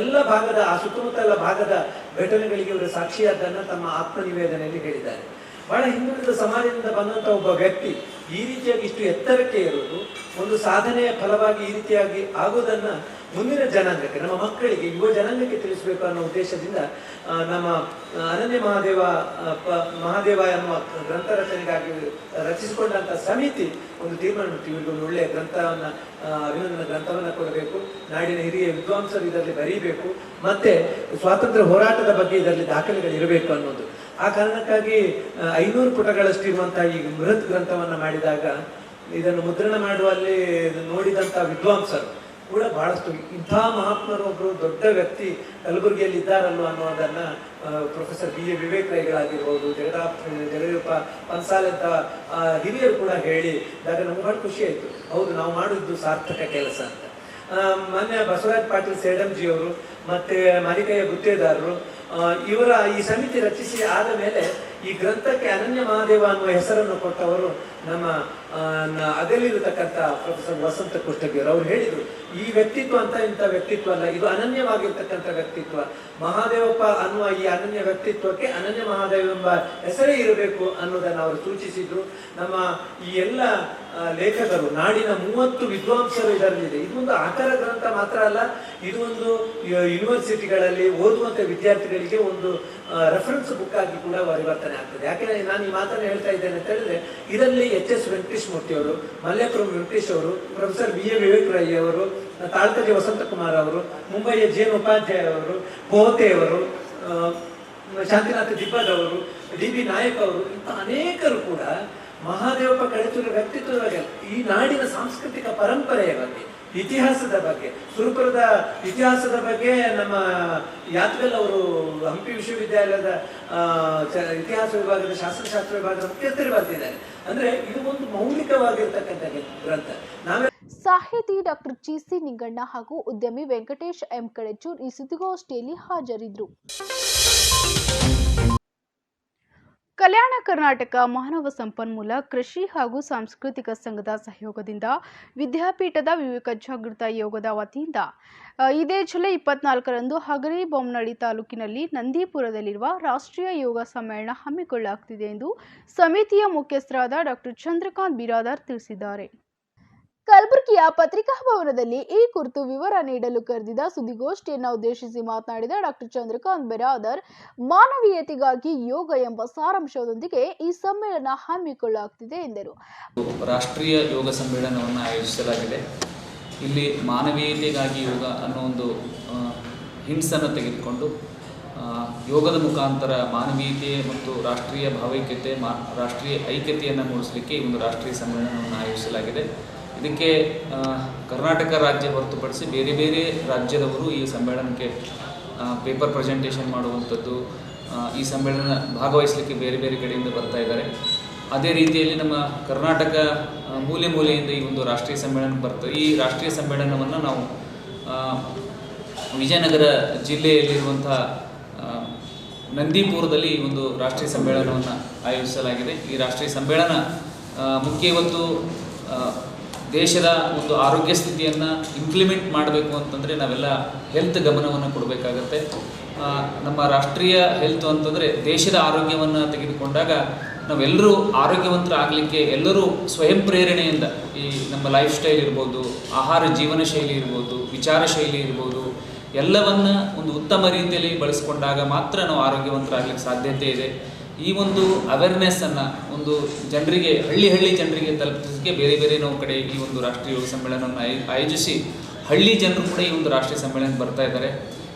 ಎಲ್ಲ ಭಾಗದ ಆ ಸುತ್ತಮುತ್ತಲ ಭಾಗದ ಘಟನೆಗಳಿಗೆ ಇವರು ಸಾಕ್ಷಿಯಾದ್ದನ್ನು ತಮ್ಮ ಆತ್ಮನಿವೇದನೆಯಲ್ಲಿ ಹೇಳಿದ್ದಾರೆ. ಬಹಳ ಹಿಂದುಳಿದ ಸಮಾಜದಿಂದ ಬಂದಂತ ಒಬ್ಬ ವ್ಯಕ್ತಿ ಈ ರೀತಿಯಾಗಿ ಇಷ್ಟು ಎತ್ತರಕ್ಕೆ ಇರುವುದು, ಒಂದು ಸಾಧನೆಯ ಫಲವಾಗಿ ಈ ರೀತಿಯಾಗಿ ಆಗುವುದನ್ನ ಮುಂದಿನ ಜನಾಂಗಕ್ಕೆ, ನಮ್ಮ ಮಕ್ಕಳಿಗೆ, ಯುವ ಜನಾಂಗಕ್ಕೆ ತಿಳಿಸಬೇಕು ಅನ್ನೋ ಉದ್ದೇಶದಿಂದ ನಮ್ಮ ಅನನ್ಯ ಮಹಾದೇವ ಎನ್ನುವ ಗ್ರಂಥ ರಚನೆಗಾಗಿ ರಚಿಸಿಕೊಂಡಂತ ಸಮಿತಿ ಒಂದು ತೀರ್ಮಾನ ಮಾಡ್ತೀವಿ, ಇವರಿಗೆ ಒಂದು ಒಳ್ಳೆಯ ಗ್ರಂಥವನ್ನ, ಅಭಿನಂದನ ಗ್ರಂಥವನ್ನ ಕೊಡಬೇಕು, ನಾಡಿನ ಹಿರಿಯ ವಿದ್ವಾಂಸರು ಇದರಲ್ಲಿ ಬರೀಬೇಕು, ಮತ್ತೆ ಸ್ವಾತಂತ್ರ್ಯ ಹೋರಾಟದ ಬಗ್ಗೆ ಇದರಲ್ಲಿ ದಾಖಲೆಗಳಿರಬೇಕು ಅನ್ನೋದು. ಆ ಕಾರಣಕ್ಕಾಗಿ 500 ಪುಟಗಳಷ್ಟು ಇರುವಂತಹ ಈ ಬೃಹತ್ ಗ್ರಂಥವನ್ನ ಮಾಡಿದಾಗ ಇದನ್ನು ಮುದ್ರಣ ಮಾಡುವಲ್ಲಿ ನೋಡಿದಂತ ವಿದ್ವಾಂಸರು ಕೂಡ ಬಹಳಷ್ಟು ಇಂಥ ಮಹಾತ್ಮರು ಒಬ್ಬರು ದೊಡ್ಡ ವ್ಯಕ್ತಿ ಕಲಬುರಗಿಯಲ್ಲಿ ಇದ್ದಾರಲ್ವ ಅನ್ನೋದನ್ನ ಪ್ರೊಫೆಸರ್ BA ವಿವೇಕ್ ರೈಗಳಾಗಿರ್ಬೋದು, ಜಗದೀಪ ಪನ್ಸಾಲ್ ಅಂತ ಹಿರಿಯರು ಕೂಡ ಹೇಳಿದಾಗ ನಮ್ಗೆ ಬಹಳ ಖುಷಿ ಆಯ್ತು. ಹೌದು, ನಾವು ಮಾಡಿದ್ದು ಸಾರ್ಥಕ ಕೆಲಸ ಅಂತ. ಮಾನ್ಯ ಬಸವರಾಜ್ ಪಾಟೀಲ್ ಸೇಡಂಜಿ ಅವರು ಮತ್ತೆ ಮಾಲಿಕಯ್ಯ ಗುತ್ತೇದಾರರು ಇವರ ಈ ಸಮಿತಿ ರಚಿಸಿ ಆದ ಮೇಲೆ ಈ ಗ್ರಂಥಕ್ಕೆ ಅನನ್ಯ ಮಹಾದೇವ ಅನ್ನುವ ಹೆಸರನ್ನು ಕೊಟ್ಟವರು ನಮ್ಮ ಅಗಲಿರತಕ್ಕಂಥ ಪ್ರೊಫೆಸರ್ ವಸಂತ ಕುಷ್ಟಗಿಯವರು. ಅವ್ರು ಹೇಳಿದ್ರು, ಈ ವ್ಯಕ್ತಿತ್ವ ಅಂತ ಇಂಥ ವ್ಯಕ್ತಿತ್ವ ಅಲ್ಲ, ಇದು ಅನನ್ಯವಾಗಿರ್ತಕ್ಕಂಥ ವ್ಯಕ್ತಿತ್ವ. ಮಹಾದೇವಪ್ಪ ಅನ್ನುವ ಈ ಅನನ್ಯ ವ್ಯಕ್ತಿತ್ವಕ್ಕೆ ಅನನ್ಯ ಮಹಾದೇವ ಎಂಬ ಹೆಸರೇ ಇರಬೇಕು ಅನ್ನೋದನ್ನು ಅವರು ಸೂಚಿಸಿದ್ರು. ನಮ್ಮ ಈ ಎಲ್ಲ ಲೇಖಕರು, ನಾಡಿನ 30 ವಿದ್ವಾಂಸರು ಇದರಲ್ಲಿದೆ. ಇದೊಂದು ಆಕಾರ ಗ್ರಂಥ ಮಾತ್ರ ಅಲ್ಲ, ಇದು ಒಂದು ಯೂನಿವರ್ಸಿಟಿಗಳಲ್ಲಿ ಓದುವಂತ ವಿದ್ಯಾರ್ಥಿಗಳಿಗೆ ಒಂದು ರೆಫರೆನ್ಸ್ ಬುಕ್ ಆಗಿ ಕೂಡ ಪರಿವರ್ತನೆ ಆಗ್ತದೆ. ಯಾಕೆಂದ್ರೆ ನಾನು ಈ ಮಾತನ್ನು ಹೇಳ್ತಾ ಇದ್ದೇನೆ ಅಂತ ಹೇಳಿದ್ರೆ, ಇದರಲ್ಲಿ HS ವೆಂಕಟೇಶ್ ಮೂರ್ತಿ ಅವರು, ಮಲ್ಲೇಪುರಂ ವೆಂಕಟೇಶ್ ಅವರು, ಪ್ರೊಫೆಸರ್ BA ವಿವೇಕ್ ರೈ ಅವರು, ತಾಳ್ಕಜೆ ವಸಂತಕುಮಾರ್ ಅವರು, ಮುಂಬಯಿಯ JN ಉಪಾಧ್ಯಾಯ ಅವರು, ಪೋತೆ ಅವರು, ಶಾಂತಿನಾಥ ದಿಬ್ಬದ್ ಅವರು, DB ನಾಯಕ್ ಅವರು, ಇಂಥ ಅನೇಕರು ಕೂಡ ಮಹಾದೇವಪ್ಪ ಕಡೆಚೂರ ವ್ಯಕ್ತಿತ್ವದ ಬಗ್ಗೆ, ಈ ನಾಡಿನ ಸಾಂಸ್ಕೃತಿಕ ಪರಂಪರೆಯ ಬಗ್ಗೆ, ಇತಿಹಾಸದ ಬಗ್ಗೆ, ಸುರಪುರದ ಇತಿಹಾಸದ ಬಗ್ಗೆ ನಮ್ಮ ಯಾತ್ಗಲ್ ಅವರು ಹಂಪಿ ವಿಶ್ವವಿದ್ಯಾಲಯದ ಇತಿಹಾಸ ವಿಭಾಗದ ಶಾಸ್ತ್ರಶಾಸ್ತ್ರ ವಿಭಾಗದ ಮುಖ್ಯಸ್ಥರು ಬರ್ತಿದ್ದಾರೆ. ಅಂದ್ರೆ ಇದು ಒಂದು ಮೌಲಿಕವಾಗಿರ್ತಕ್ಕಂಥ ಗ್ರಂಥ. ಸಾಹಿತಿ ಡಾಕ್ಟರ್ GC ನಿಂಗಣ್ಣ ಹಾಗೂ ಉದ್ಯಮಿ ವೆಂಕಟೇಶ್ M ಕಡೆಚೂರ್ ಈ ಸುದ್ದಿಗೋಷ್ಠಿಯಲ್ಲಿ ಹಾಜರಿದ್ದರು. ಕಲ್ಯಾಣ ಕರ್ನಾಟಕ ಮಾನವ ಸಂಪನ್ಮೂಲ ಕೃಷಿ ಹಾಗೂ ಸಾಂಸ್ಕೃತಿಕ ಸಂಘದ ಸಹಯೋಗದಿಂದ ವಿದ್ಯಾಪೀಠದ ವಿವೇಕ ಜಾಗೃತ ಯೋಗದ ವತಿಯಿಂದ ಇದೇ ಜುಲೈ 24ರಂದು ಹಗರಿಬೊಮ್ಮನಹಳ್ಳಿ ತಾಲೂಕಿನಲ್ಲಿ ನಂದೀಪುರದಲ್ಲಿರುವ ರಾಷ್ಟ್ರೀಯ ಯೋಗ ಸಮ್ಮೇಳನ ಹಮ್ಮಿಕೊಳ್ಳಲಾಗುತ್ತಿದೆ ಎಂದು ಸಮಿತಿಯ ಮುಖ್ಯಸ್ಥರಾದ ಡಾಕ್ಟರ್ ಚಂದ್ರಕಾಂತ್ ಬಿರಾದಾರ್ ತಿಳಿಸಿದ್ದಾರೆ. ಕಲಬುರಗಿಯ ಪತ್ರಿಕಾ ಭವನದಲ್ಲಿ ಈ ಕುರಿತು ವಿವರ ನೀಡಲು ಕರೆದಿದ್ದ ಸುದ್ದಿಗೋಷ್ಠಿಯನ್ನು ಉದ್ದೇಶಿಸಿ ಮಾತನಾಡಿದ ಡಾಕ್ಟರ್ ಚಂದ್ರಕಾಂತ್ ಬಿರಾದಾರ್, ಮಾನವೀಯತೆಗಾಗಿ ಯೋಗ ಎಂಬ ಸಾರಾಂಶದೊಂದಿಗೆ ಈ ಸಮ್ಮೇಳನ ಹಮ್ಮಿಕೊಳ್ಳಲಾಗುತ್ತಿದೆ ಎಂದರು. ರಾಷ್ಟ್ರೀಯ ಯೋಗ ಸಮ್ಮೇಳನವನ್ನು ಆಯೋಜಿಸಲಾಗಿದೆ. ಇಲ್ಲಿ ಮಾನವೀಯತೆಗಾಗಿ ಯೋಗ ಅನ್ನೋ ಒಂದು ಹಿಂಟ್ಸನ್ನು ತೆಗೆದುಕೊಂಡು ಯೋಗದ ಮುಖಾಂತರ ಮಾನವೀಯತೆ ಮತ್ತು ರಾಷ್ಟ್ರೀಯ ಭಾವೈಕ್ಯತೆ, ರಾಷ್ಟ್ರೀಯ ಐಕ್ಯತೆಯನ್ನು ಮೂಡಿಸಲಿಕ್ಕೆ ಈ ಒಂದು ರಾಷ್ಟ್ರೀಯ ಸಮ್ಮೇಳನವನ್ನು ಆಯೋಜಿಸಲಾಗಿದೆ. ಇದಕ್ಕೆ ಕರ್ನಾಟಕ ರಾಜ್ಯ ಹೊರತುಪಡಿಸಿ ಬೇರೆ ಬೇರೆ ರಾಜ್ಯದವರು ಈ ಸಮ್ಮೇಳನಕ್ಕೆ ಪೇಪರ್ ಪ್ರೆಸೆಂಟೇಷನ್ ಮಾಡುವಂಥದ್ದು, ಈ ಸಮ್ಮೇಳನ ಭಾಗವಹಿಸಲಿಕ್ಕೆ ಬೇರೆ ಬೇರೆ ಕಡೆಯಿಂದ ಬರ್ತಾ ಇದ್ದಾರೆ. ಅದೇ ರೀತಿಯಲ್ಲಿ ನಮ್ಮ ಕರ್ನಾಟಕ ಮೂಲೆ ಮೂಲೆಯಿಂದ ಈ ಒಂದು ರಾಷ್ಟ್ರೀಯ ಸಮ್ಮೇಳನ ಬರ್ತದೆ. ಈ ರಾಷ್ಟ್ರೀಯ ಸಮ್ಮೇಳನವನ್ನು ನಾವು ವಿಜಯನಗರ ಜಿಲ್ಲೆಯಲ್ಲಿರುವಂಥ ನಂದಿಪುರದಲ್ಲಿ ಈ ಒಂದು ರಾಷ್ಟ್ರೀಯ ಸಮ್ಮೇಳನವನ್ನು ಆಯೋಜಿಸಲಾಗಿದೆ. ಈ ರಾಷ್ಟ್ರೀಯ ಸಮ್ಮೇಳನ ಮುಖ್ಯ ಇವತ್ತು ದೇಶದ ಒಂದು ಆರೋಗ್ಯ ಸ್ಥಿತಿಯನ್ನು ಇಂಪ್ಲಿಮೆಂಟ್ ಮಾಡಬೇಕು ಅಂತಂದರೆ ನಾವೆಲ್ಲ ಹೆಲ್ತ್ ಗಮನವನ್ನು ಕೊಡಬೇಕಾಗತ್ತೆ. ನಮ್ಮ ರಾಷ್ಟ್ರೀಯ ಹೆಲ್ತ್ ಅಂತಂದರೆ ದೇಶದ ಆರೋಗ್ಯವನ್ನು ತೆಗೆದುಕೊಂಡಾಗ ನಾವೆಲ್ಲರೂ ಆರೋಗ್ಯವಂತರಾಗಲಿಕ್ಕೆ ಎಲ್ಲರೂ ಸ್ವಯಂ ಪ್ರೇರಣೆಯಿಂದ ಈ ನಮ್ಮ ಲೈಫ್ ಸ್ಟೈಲ್ ಇರ್ಬೋದು, ಆಹಾರ ಜೀವನ ಶೈಲಿ ಇರ್ಬೋದು, ವಿಚಾರ ಶೈಲಿ ಇರ್ಬೋದು, ಎಲ್ಲವನ್ನು ಒಂದು ಉತ್ತಮ ರೀತಿಯಲ್ಲಿ ಬಳಸಿಕೊಂಡಾಗ ಮಾತ್ರ ನಾವು ಆರೋಗ್ಯವಂತರಾಗಲಿಕ್ಕೆ ಸಾಧ್ಯತೆ ಇದೆ. ಈ ಒಂದು ಅವೇರ್ನೆಸ್ಸನ್ನು ಒಂದು ಜನರಿಗೆ ಹಳ್ಳಿ ಜನರಿಗೆ ತಲುಪಿಸೋಕ್ಕೆ ಬೇರೆ ಬೇರೆ ನಾವು ಕಡೆ ಈ ಒಂದು ರಾಷ್ಟ್ರೀಯ ಯೋಗ ಸಮ್ಮೇಳನವನ್ನು ಆಯೋಜಿಸಿ ಹಳ್ಳಿ ಜನರು ಕೂಡ ಈ ಒಂದು ರಾಷ್ಟ್ರೀಯ ಸಮ್ಮೇಳನಕ್ಕೆ ಬರ್ತಾ ಇದ್ದಾರೆ.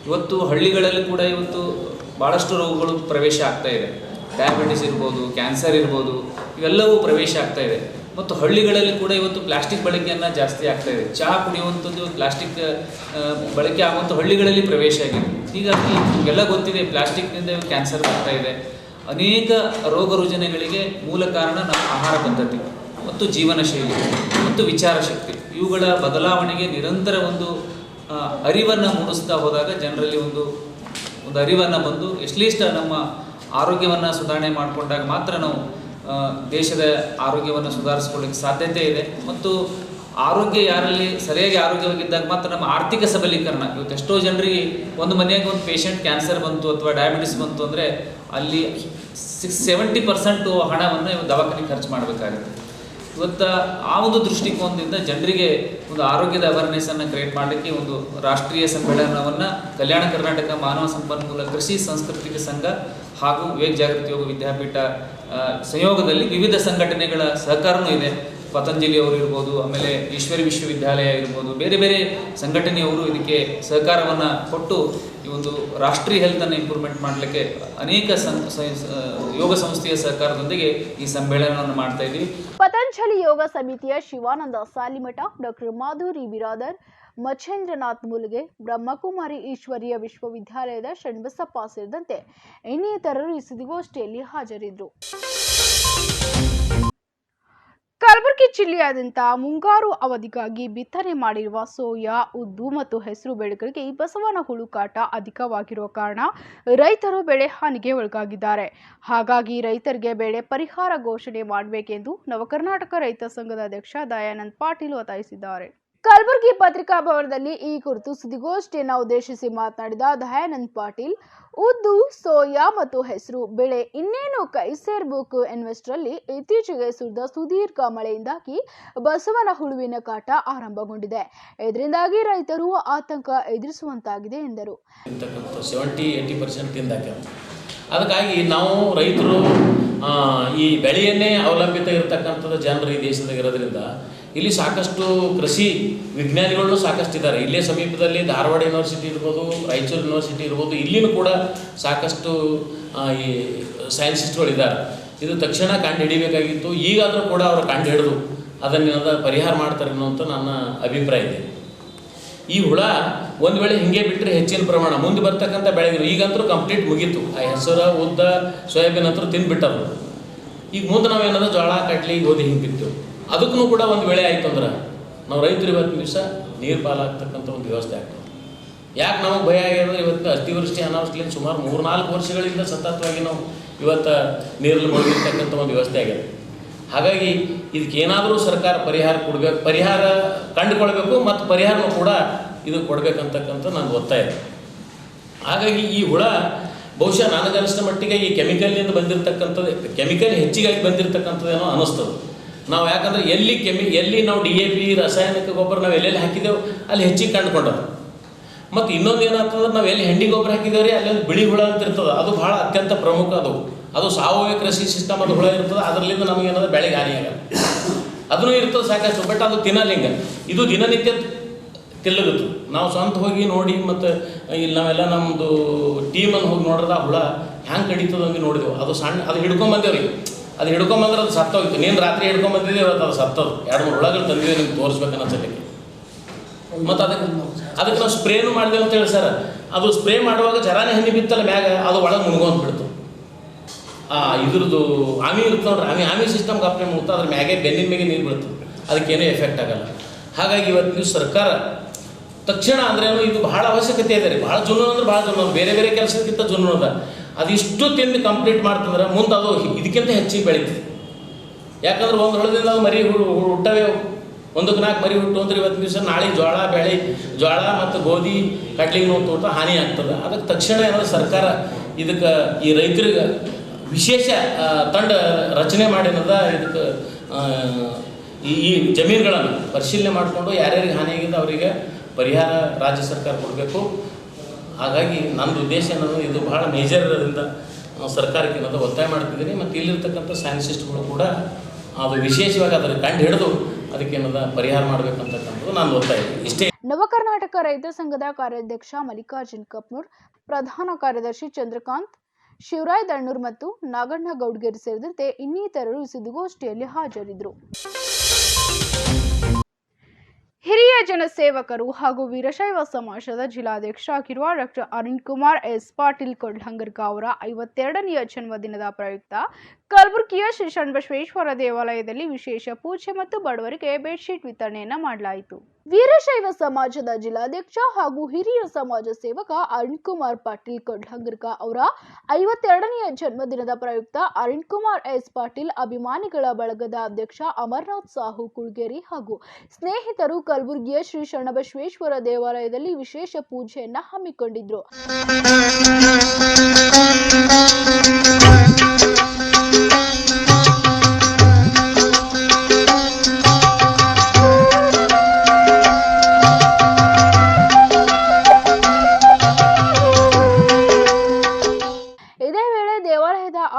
ಇವತ್ತು ಹಳ್ಳಿಗಳಲ್ಲಿ ಕೂಡ ಇವತ್ತು ಭಾಳಷ್ಟು ರೋಗಗಳು ಪ್ರವೇಶ ಆಗ್ತಾ ಇದೆ. ಡಯಾಬಿಟಿಸ್ ಇರ್ಬೋದು, ಕ್ಯಾನ್ಸರ್ ಇರ್ಬೋದು, ಇವೆಲ್ಲವೂ ಪ್ರವೇಶ ಆಗ್ತಾ ಇದೆ. ಮತ್ತು ಹಳ್ಳಿಗಳಲ್ಲಿ ಕೂಡ ಇವತ್ತು ಪ್ಲಾಸ್ಟಿಕ್ ಬಳಕೆಯನ್ನು ಜಾಸ್ತಿ ಆಗ್ತಾ ಇದೆ. ಚಹಾ ಕುಡಿಯುವಂಥದ್ದು ಪ್ಲಾಸ್ಟಿಕ್ ಬಳಕೆ ಆಗುವಂಥ ಹಳ್ಳಿಗಳಲ್ಲಿ ಪ್ರವೇಶ ಆಗಿದೆ. ಹೀಗಾಗಿ ಎಲ್ಲ ಗೊತ್ತಿದೆ, ಪ್ಲಾಸ್ಟಿಕ್ನಿಂದ ಕ್ಯಾನ್ಸರ್ ಬರ್ತಾ ಇದೆ. ಅನೇಕ ರೋಗ ರುಜಿನಗಳಿಗೆ ಮೂಲ ಕಾರಣ ನಮ್ಮ ಆಹಾರ ಪದ್ಧತಿ ಮತ್ತು ಜೀವನ ಶೈಲಿ ಮತ್ತು ವಿಚಾರ ಶಕ್ತಿ. ಇವುಗಳ ಬದಲಾವಣೆಗೆ ನಿರಂತರ ಒಂದು ಅರಿವನ್ನು ಮೂಡಿಸ್ತಾ ಹೋದಾಗ ಜನರಲ್ಲಿ ಒಂದು ಅರಿವನ್ನು ಬಂದು ಎಟ್ಲೀಸ್ಟ್ ನಮ್ಮ ಆರೋಗ್ಯವನ್ನು ಸುಧಾರಣೆ ಮಾಡಿಕೊಂಡಾಗ ಮಾತ್ರ ನಾವು ದೇಶದ ಆರೋಗ್ಯವನ್ನು ಸುಧಾರಿಸ್ಕೊಳ್ಳಿಕ್ಕೆ ಸಾಧ್ಯತೆ ಇದೆ. ಮತ್ತು ಆರೋಗ್ಯ ಯಾರಲ್ಲಿ ಸರಿಯಾಗಿ ಆರೋಗ್ಯವಾಗಿದ್ದಾಗ ಮಾತ್ರ ನಮ್ಮ ಆರ್ಥಿಕ ಸಬಲೀಕರಣ. ಇವತ್ತು ಎಷ್ಟೋ ಜನರಿಗೆ ಒಂದು ಮನೆಯಾಗ ಒಂದು ಪೇಷಂಟ್ ಕ್ಯಾನ್ಸರ್ ಬಂತು ಅಥವಾ ಡಯಾಬಿಟಿಸ್ ಬಂತು ಅಂದರೆ ಅಲ್ಲಿ 70% ಹಣವನ್ನು ದವಾಖಾನೆಗೆ ಖರ್ಚು ಮಾಡಬೇಕಾಗುತ್ತೆ. ಇವತ್ತು ಆ ಒಂದು ದೃಷ್ಟಿಕೋನದಿಂದ ಜನರಿಗೆ ಒಂದು ಆರೋಗ್ಯದ ಅವೇರ್ನೆಸ್ಸನ್ನು ಕ್ರಿಯೇಟ್ ಮಾಡಲಿಕ್ಕೆ ಒಂದು ರಾಷ್ಟ್ರೀಯ ಸಮ್ಮೇಳನವನ್ನು ಕಲ್ಯಾಣ ಕರ್ನಾಟಕ ಮಾನವ ಸಂಪನ್ಮೂಲ ಕೃಷಿ ಸಾಂಸ್ಕೃತಿಕ ಸಂಘ ಹಾಗೂ ವಿವೇಕ್ ಜಾಗೃತಿ ಯೋಗ ವಿದ್ಯಾಪೀಠ ಸಂಯೋಗದಲ್ಲಿ ವಿವಿಧ ಸಂಘಟನೆಗಳ ಸಹಕಾರವೂ ಇದೆ. ಪತಂಜಲಿ ಅವರು ಇರ್ಬೋದು, ಆಮೇಲೆ ಈಶ್ವರಿ ವಿಶ್ವವಿದ್ಯಾಲಯ ಇರ್ಬೋದು, ಬೇರೆ ಬೇರೆ ಸಂಘಟನೆಯವರು ಇದಕ್ಕೆ ಸಹಕಾರವನ್ನು ಕೊಟ್ಟು ಈ ಒಂದು ರಾಷ್ಟ್ರೀಯ ಹೆಲ್ತನ್ನು ಇಂಪ್ರೂವ್ಮೆಂಟ್ ಮಾಡಲಿಕ್ಕೆ ಅನೇಕ ಯೋಗ ಸಂಸ್ಥೆಯ ಸಹಕಾರದೊಂದಿಗೆ ಈ ಸಮ್ಮೇಳನವನ್ನು ಮಾಡ್ತಾ ಇದ್ದೀವಿ. ಪತಂಜಲಿ ಯೋಗ ಸಮಿತಿಯ ಶಿವಾನಂದ ಸಾಲಿಮಠ, ಡಾಕ್ಟರ್ ಮಾಧುರಿ ಬಿರಾದರ್, ಮಚ್ಚೇಂದ್ರನಾಥ್ ಮುಲ್ಗೆ, ಬ್ರಹ್ಮಕುಮಾರಿ ಈಶ್ವರೀಯ ವಿಶ್ವವಿದ್ಯಾಲಯದ ಷಣ್ಬಸಪ್ಪ ಸೇರಿದಂತೆ ಇನ್ನಿತರರು ಈ ಸುದ್ದಿಗೋಷ್ಠಿಯಲ್ಲಿ ಹಾಜರಿದ್ದರು. ಕಲಬುರಗಿ ಜಿಲ್ಲೆಯಾದ್ಯಂತ ಮುಂಗಾರು ಅವಧಿಗಾಗಿ ಬಿತ್ತನೆ ಮಾಡಿರುವ ಸೋಯಾ, ಉದ್ದು ಮತ್ತು ಹೆಸರು ಬೆಳೆಗಳಿಗೆ ಬಸವನ ಹುಳುಕಾಟ ಅಧಿಕವಾಗಿರುವ ಕಾರಣ ರೈತರು ಬೆಳೆ ಹಾನಿಗೆ ಒಳಗಾಗಿದ್ದಾರೆ. ಹಾಗಾಗಿ ರೈತರಿಗೆ ಬೆಳೆ ಪರಿಹಾರ ಘೋಷಣೆ ಮಾಡಬೇಕೆಂದು ನವಕರ್ನಾಟಕ ರೈತ ಸಂಘದ ಅಧ್ಯಕ್ಷ ದಯಾನಂದ್ ಪಾಟೀಲ್ ಒತ್ತಾಯಿಸಿದ್ದಾರೆ. ಕಲಬುರಗಿ ಪತ್ರಿಕಾ ಭವನದಲ್ಲಿ ಈ ಕುರಿತು ಸುದ್ದಿಗೋಷ್ಠಿಯನ್ನು ಉದ್ದೇಶಿಸಿ ಮಾತನಾಡಿದ ದಯಾನಂದ್ ಪಾಟೀಲ್, ಉದ್ದು, ಸೋಯಾ ಮತ್ತು ಹೆಸರು ಬೆಳೆ ಇನ್ನೇನು ಕೈ ಸೇರಬೇಕು ಎನ್ನುವಷ್ಟರಲ್ಲಿ ಇತ್ತೀಚೆಗೆ ಸುರಿದ ಸುದೀರ್ಘ ಮಳೆಯಿಂದಾಗಿ ಬಸವನ ಹುಳುವಿನ ಕಾಟ ಆರಂಭಗೊಂಡಿದೆ. ಇದರಿಂದಾಗಿ ರೈತರು ಆತಂಕ ಎದುರಿಸುವಂತಾಗಿದೆ ಎಂದರು. 70-80% ತಿಂದಾಕ್ಯಾವ. ಅದಕ್ಕಾಗಿ ನಾವು ರೈತರು ಈ ಬೆಳೆಯನ್ನೇ ಅವಲಂಬಿತ ಇರತಕ್ಕಂಥದ್ದು ಜನರು ಈ ದೇಶದಾಗ ಇರೋದ್ರಿಂದ ಇಲ್ಲಿ ಸಾಕಷ್ಟು ಕೃಷಿ ವಿಜ್ಞಾನಿಗಳು ಸಾಕಷ್ಟು ಇದ್ದಾರೆ. ಇಲ್ಲೇ ಸಮೀಪದಲ್ಲಿ ಧಾರವಾಡ ಯೂನಿವರ್ಸಿಟಿ ಇರ್ಬೋದು, ರಾಯಚೂರು ಯೂನಿವರ್ಸಿಟಿ ಇರ್ಬೋದು, ಇಲ್ಲಿನೂ ಕೂಡ ಸಾಕಷ್ಟು ಈ ಸೈನ್ಸಿಸ್ಟ್ಗಳಿದ್ದಾರೆ. ಇದು ತಕ್ಷಣ ಕಂಡು ಹಿಡಿಬೇಕಾಗಿತ್ತು. ಈಗಾದರೂ ಕೂಡ ಅವರು ಕಂಡು ಹಿಡಿದು ಅದನ್ನೇನಾದ ಪರಿಹಾರ ಮಾಡ್ತಾರೆ ಅನ್ನೋಂಥ ನನ್ನ ಅಭಿಪ್ರಾಯ ಇದೆ. ಈ ಹುಳ ಒಂದು ವೇಳೆ ಹಿಂಗೆ ಬಿಟ್ಟರೆ ಹೆಚ್ಚಿನ ಪ್ರಮಾಣ ಮುಂದೆ ಬರ್ತಕ್ಕಂಥ ಬೆಳೆಗಳು ಈಗಂತೂ ಕಂಪ್ಲೀಟ್ ಮುಗೀತು. ಆ ಹೆಸರು, ಉದ್ದ, ಸೋಯಾಬೀನ್ ಅಂತೂ ತಿಂದುಬಿಟ್ಟರು. ಈಗ ಮುಂದೆ ನಾವೇನಾದ್ರೂ ಜೋಳ, ಕಡ್ಲಿ, ಗೋಧಿ ಹಿಂಗೆ ಬಿತ್ತೇವೆ. ಅದಕ್ಕೂ ಕೂಡ ಒಂದು ವೇಳೆ ಆಯಿತು ಅಂದ್ರೆ ನಾವು ರೈತರು ಇವತ್ತಿನ ದಿವಸ ನೀರು ಪಾಲಾಗ್ತಕ್ಕಂಥ ಒಂದು ವ್ಯವಸ್ಥೆ ಆಗ್ತದೆ. ಯಾಕೆ ನಮಗೆ ಭಯ ಆಗ್ಯದ? ಇವತ್ತು ಅತಿವೃಷ್ಟಿ ಅನಾವೃಷ್ಟಿಯಿಂದ ಸುಮಾರು 3-4 ವರ್ಷಗಳಿಂದ ಸತತವಾಗಿ ನಾವು ಇವತ್ತು ನೀರಲ್ಲಿ ಮುಳುಗಿರ್ತಕ್ಕಂಥ ಒಂದು ವ್ಯವಸ್ಥೆ ಆಗಿದೆ. ಹಾಗಾಗಿ ಇದಕ್ಕೇನಾದರೂ ಸರ್ಕಾರ ಪರಿಹಾರ ಕೊಡಬೇಕು, ಪರಿಹಾರ ಕಂಡುಕೊಳ್ಬೇಕು ಮತ್ತು ಪರಿಹಾರನೂ ಕೂಡ ಇದು ಕೊಡಬೇಕಂತಕ್ಕಂಥ ನಾನು ಒತ್ತಾಯ ಇದೆ. ಹಾಗಾಗಿ ಈ ಹುಳ ಬಹುಶಃ ನನಗನ್ನಿಸಿದ ಮಟ್ಟಿಗೆ ಈ ಕೆಮಿಕಲ್ನಿಂದ ಬಂದಿರತಕ್ಕಂಥದ್ದು, ಕೆಮಿಕಲ್ ಹೆಚ್ಚಿಗಾಗಿ ಬಂದಿರತಕ್ಕಂಥದ್ದೇನೋ ಅನ್ನಿಸ್ತದೆ. ನಾವು ಯಾಕಂದರೆ ಎಲ್ಲಿ ನಾವು DAP ರಾಸಾಯನಿಕ ಗೊಬ್ಬರ ನಾವು ಎಲ್ಲೆಲ್ಲಿ ಹಾಕಿದೆವು ಅಲ್ಲಿ ಹೆಚ್ಚಿಗೆ ಕಂಡುಕೊಂಡದ್ದು. ಮತ್ತು ಇನ್ನೊಂದು ಏನಾಗ್ತದೆ, ನಾವು ಎಲ್ಲಿ ಹೆಂಡಿ ಗೊಬ್ಬರ ಹಾಕಿದ್ದೇವೆ ರೀ ಅಲ್ಲೊಂದು ಬಿಳಿ ಹುಳ ಅಂತ ಇರ್ತದೆ. ಅದು ಭಾಳ ಅತ್ಯಂತ ಪ್ರಮುಖ. ಅದು ಸಾವಯವ ಕೃಷಿ ಸಿಸ್ಟಮ್ ಅದು ಹುಳ ಇರ್ತದೆ. ಅದರಲ್ಲಿಂದ ನಮಗೇನಾದ್ರು ಬೆಳೆಗೆ ಹಾನಿಯಾಗಲ್ಲ. ಅದೂ ಇರ್ತದೆ ಸಾಕಷ್ಟು. ಬಟ್ ಅದು ತಿನ್ನಲಿಂಗ. ಇದು ದಿನನಿತ್ಯ ತಿಲ್ಲಗುತ್ತೆ. ನಾವು ಸ್ವಂತ ಹೋಗಿ ನೋಡಿ ಮತ್ತು ಇಲ್ಲಿ ನಾವೆಲ್ಲ ನಮ್ಮದು ಟೀಮನ್ನು ಹೋಗಿ ನೋಡಿದ್ರೆ ಆ ಹುಳ ಹ್ಯಾಂಗೆ ಕಡಿತದೆ ಅಂತ ನೋಡಿದೆವು. ಅದು ಸಣ್ಣ ಅದು ಹಿಡ್ಕೊಂಬಂದೇವ್ರಿ. ಅದು ಹಿಡ್ಕೊಂಬಂದ್ರೆ ಅದು ಸತ್ತೋಗಿತ್ತು. ನೀನು ರಾತ್ರಿ ಹಿಡ್ಕೊಂಬಂದಿದ್ದೆ, ಇವತ್ತು ಅದು ಸತ್ತೋದು. 2-3 ಹುಳಗಳು ತಂದಿದೆ ನಿಮ್ಗೆ ತೋರಿಸ್ಬೇಕನ್ನೋ ಸಲಿಕ್ಕೆ. ಮತ್ತು ಅದಕ್ಕೆ ನಾವು ಸ್ಪ್ರೇನು ಮಾಡಿದೆವು ಅಂತ ಹೇಳಿ ಸರ್. ಅದು ಸ್ಪ್ರೇ ಮಾಡುವಾಗ ಜರಾನೆ ಹನಿ ಬಿತ್ತಲ್ಲ ಮ್ಯಾಗ, ಅದು ಒಳಗೆ ಮುನ್ಗೊಂಡ್ಬಿಡ್ತು. ಇದ್ರದ್ದು ಆಮಿ ಇರುತ್ತೆ ನೋಡ್ರಿ, ಆಮಿ ಸಿಸ್ಟಮ್ಗೆ ಅಪ್ಲೈ ಮುಗ್ತಾ ಅದ್ರ ಮ್ಯಾಗೆ ಬೆನ್ನಿನ ಮೇಲೆ ನೀರು ಬೀಳ್ತದೆ, ಅದಕ್ಕೇನೂ ಎಫೆಕ್ಟ್ ಆಗಲ್ಲ. ಹಾಗಾಗಿ ಇವತ್ತು ನೀವು ಸರ್ಕಾರ ತಕ್ಷಣ ಅಂದ್ರೇನು ಇದು ಭಾಳ ಅವಶ್ಯಕತೆ ಇದೆ ರೀ. ಭಾಳ ಜುನ್ನೂನು ಅಂದ್ರೆ ಭಾಳ ಜುನ್ನೂನು, ಬೇರೆ ಬೇರೆ ಕೆಲಸಕ್ಕಿಂತ ಜುನ್ನೂನು ಅದ. ಅದಿಷ್ಟು ತಿಂದು ಕಂಪ್ಲೀಟ್ ಮಾಡ್ತಂದ್ರೆ ಮುಂದೆ ಅದು ಇದಕ್ಕಿಂತ ಹೆಚ್ಚಿಗೆ ಬೆಳೀತದೆ. ಯಾಕಂದ್ರೆ ಒಂದು ಹೊಳದಿಂದ ಅದು ಮರಿ ಹುಟ್ಟವೇ, 1-4 ಮರಿ ಹುಟ್ಟು ಅಂದ್ರೆ ಇವತ್ತು ದಿವಸ ನಾಳೆ ಜೋಳ ಮತ್ತು ಗೋಧಿ ಕಡ್ಲಿಗೆ ನೋವು ತೋಟ ಹಾನಿ ಆಗ್ತದೆ. ಅದಕ್ಕೆ ತಕ್ಷಣ ಏನಾದ್ರು ಸರ್ಕಾರ ಇದಕ್ಕೆ ಈ ರೈತರಿಗೆ ವಿಶೇಷ ತಂಡ ರಚನೆ ಮಾಡಿನದ. ಇದಕ್ಕೆ ಈ ಜಮೀನುಗಳನ್ನು ಪರಿಶೀಲನೆ ಮಾಡಿಕೊಂಡು ಯಾರ್ಯಾರಿಗೆ ಹಾನಿಯಾಗಿದೆ ಅವರಿಗೆ ಪರಿಹಾರ ರಾಜ್ಯ ಸರ್ಕಾರ ಕೊಡಬೇಕು. ಹಾಗಾಗಿ ನನ್ನ ಉದ್ದೇಶ ಏನದು, ಇದು ಭಾಳ ಮೇಜರ್ ಇರೋದ್ರಿಂದ ಸರ್ಕಾರಕ್ಕೆ ಏನದು ಒತ್ತಾಯ ಮಾಡ್ತಿದ್ದೀನಿ. ಮತ್ತು ಇಲ್ಲಿರ್ತಕ್ಕಂಥ ಸೈನ್ಸಿಸ್ಟ್ಗಳು ಕೂಡ ಅದು ವಿಶೇಷವಾಗಿ ಅದನ್ನು ಕಂಡು ಹಿಡಿದು ಅದಕ್ಕೇನದ ಪರಿಹಾರ ಮಾಡಬೇಕಂತಕ್ಕಂಥದ್ದು ನಾನು ಒತ್ತಾಯ ಇದೆ. ಇಷ್ಟೇ. ನವಕರ್ನಾಟಕ ರೈತ ಸಂಘದ ಕಾರ್ಯಾಧ್ಯಕ್ಷ ಮಲ್ಲಿಕಾರ್ಜುನ್ ಕಪ್ನೂರ್, ಪ್ರಧಾನ ಕಾರ್ಯದರ್ಶಿ ಚಂದ್ರಕಾಂತ್, ಶಿವರಾಯ್ ದಣ್ಣೂರ್ ಮತ್ತು ನಾಗಣ್ಣ ಗೌಡ್ಗೇರಿ ಸೇರಿದಂತೆ ಇನ್ನಿತರರು ಸುದ್ದಿಗೋಷ್ಠಿಯಲ್ಲಿ ಹಾಜರಿದ್ದರು. ಹಿರಿಯ ಜನಸೇವಕರು ಹಾಗೂ ವೀರಶೈವ ಸಮಾಜದ ಜಿಲ್ಲಾಧ್ಯಕ್ಷ ಆಗಿರುವ ಡಾಕ್ಟರ್ ಅರುಣ್ ಕುಮಾರ್ ಎಸ್ ಪಾಟೀಲ್ ಕೊಡ್ಲಂಗರ್ಗ ಅವರ 52ನೆಯ ಜನ್ಮದಿನದ ಪ್ರಯುಕ್ತ ಕಲಬುರಗಿಯ ಶ್ರೀ ಶರಣಬಸವೇಶ್ವರ ದೇವಾಲಯದಲ್ಲಿ ವಿಶೇಷ ಪೂಜೆ ಮತ್ತು ಬಡವರಿಗೆ ಬೆಡ್ಶೀಟ್ ವಿತರಣೆಯನ್ನ ಮಾಡಲಾಯಿತು. ವೀರಶೈವ ಸಮಾಜದ ಜಿಲ್ಲಾಧ್ಯಕ್ಷ ಹಾಗೂ ಹಿರಿಯ ಸಮಾಜ ಸೇವಕ ಅರುಣ್ ಕುಮಾರ್ ಪಾಟೀಲ್ ಕೊಡ್ಲಂಗರ್ಗ ಅವರ 52ನೆಯ ಜನ್ಮದಿನದ ಪ್ರಯುಕ್ತ ಅರುಣ್ ಕುಮಾರ್ ಎಸ್ ಪಾಟೀಲ್ ಅಭಿಮಾನಿಗಳ ಬಳಗದ ಅಧ್ಯಕ್ಷ ಅಮರನಾಥ್ ಸಾಹು ಕುಳ್ಗೇರಿ ಹಾಗೂ ಸ್ನೇಹಿತರು ಕಲಬುರಗಿಯ ಶ್ರೀ ಶರಣಬಸವೇಶ್ವರ ದೇವಾಲಯದಲ್ಲಿ ವಿಶೇಷ ಪೂಜೆಯನ್ನ ಹಮ್ಮಿಕೊಂಡಿದ್ರು.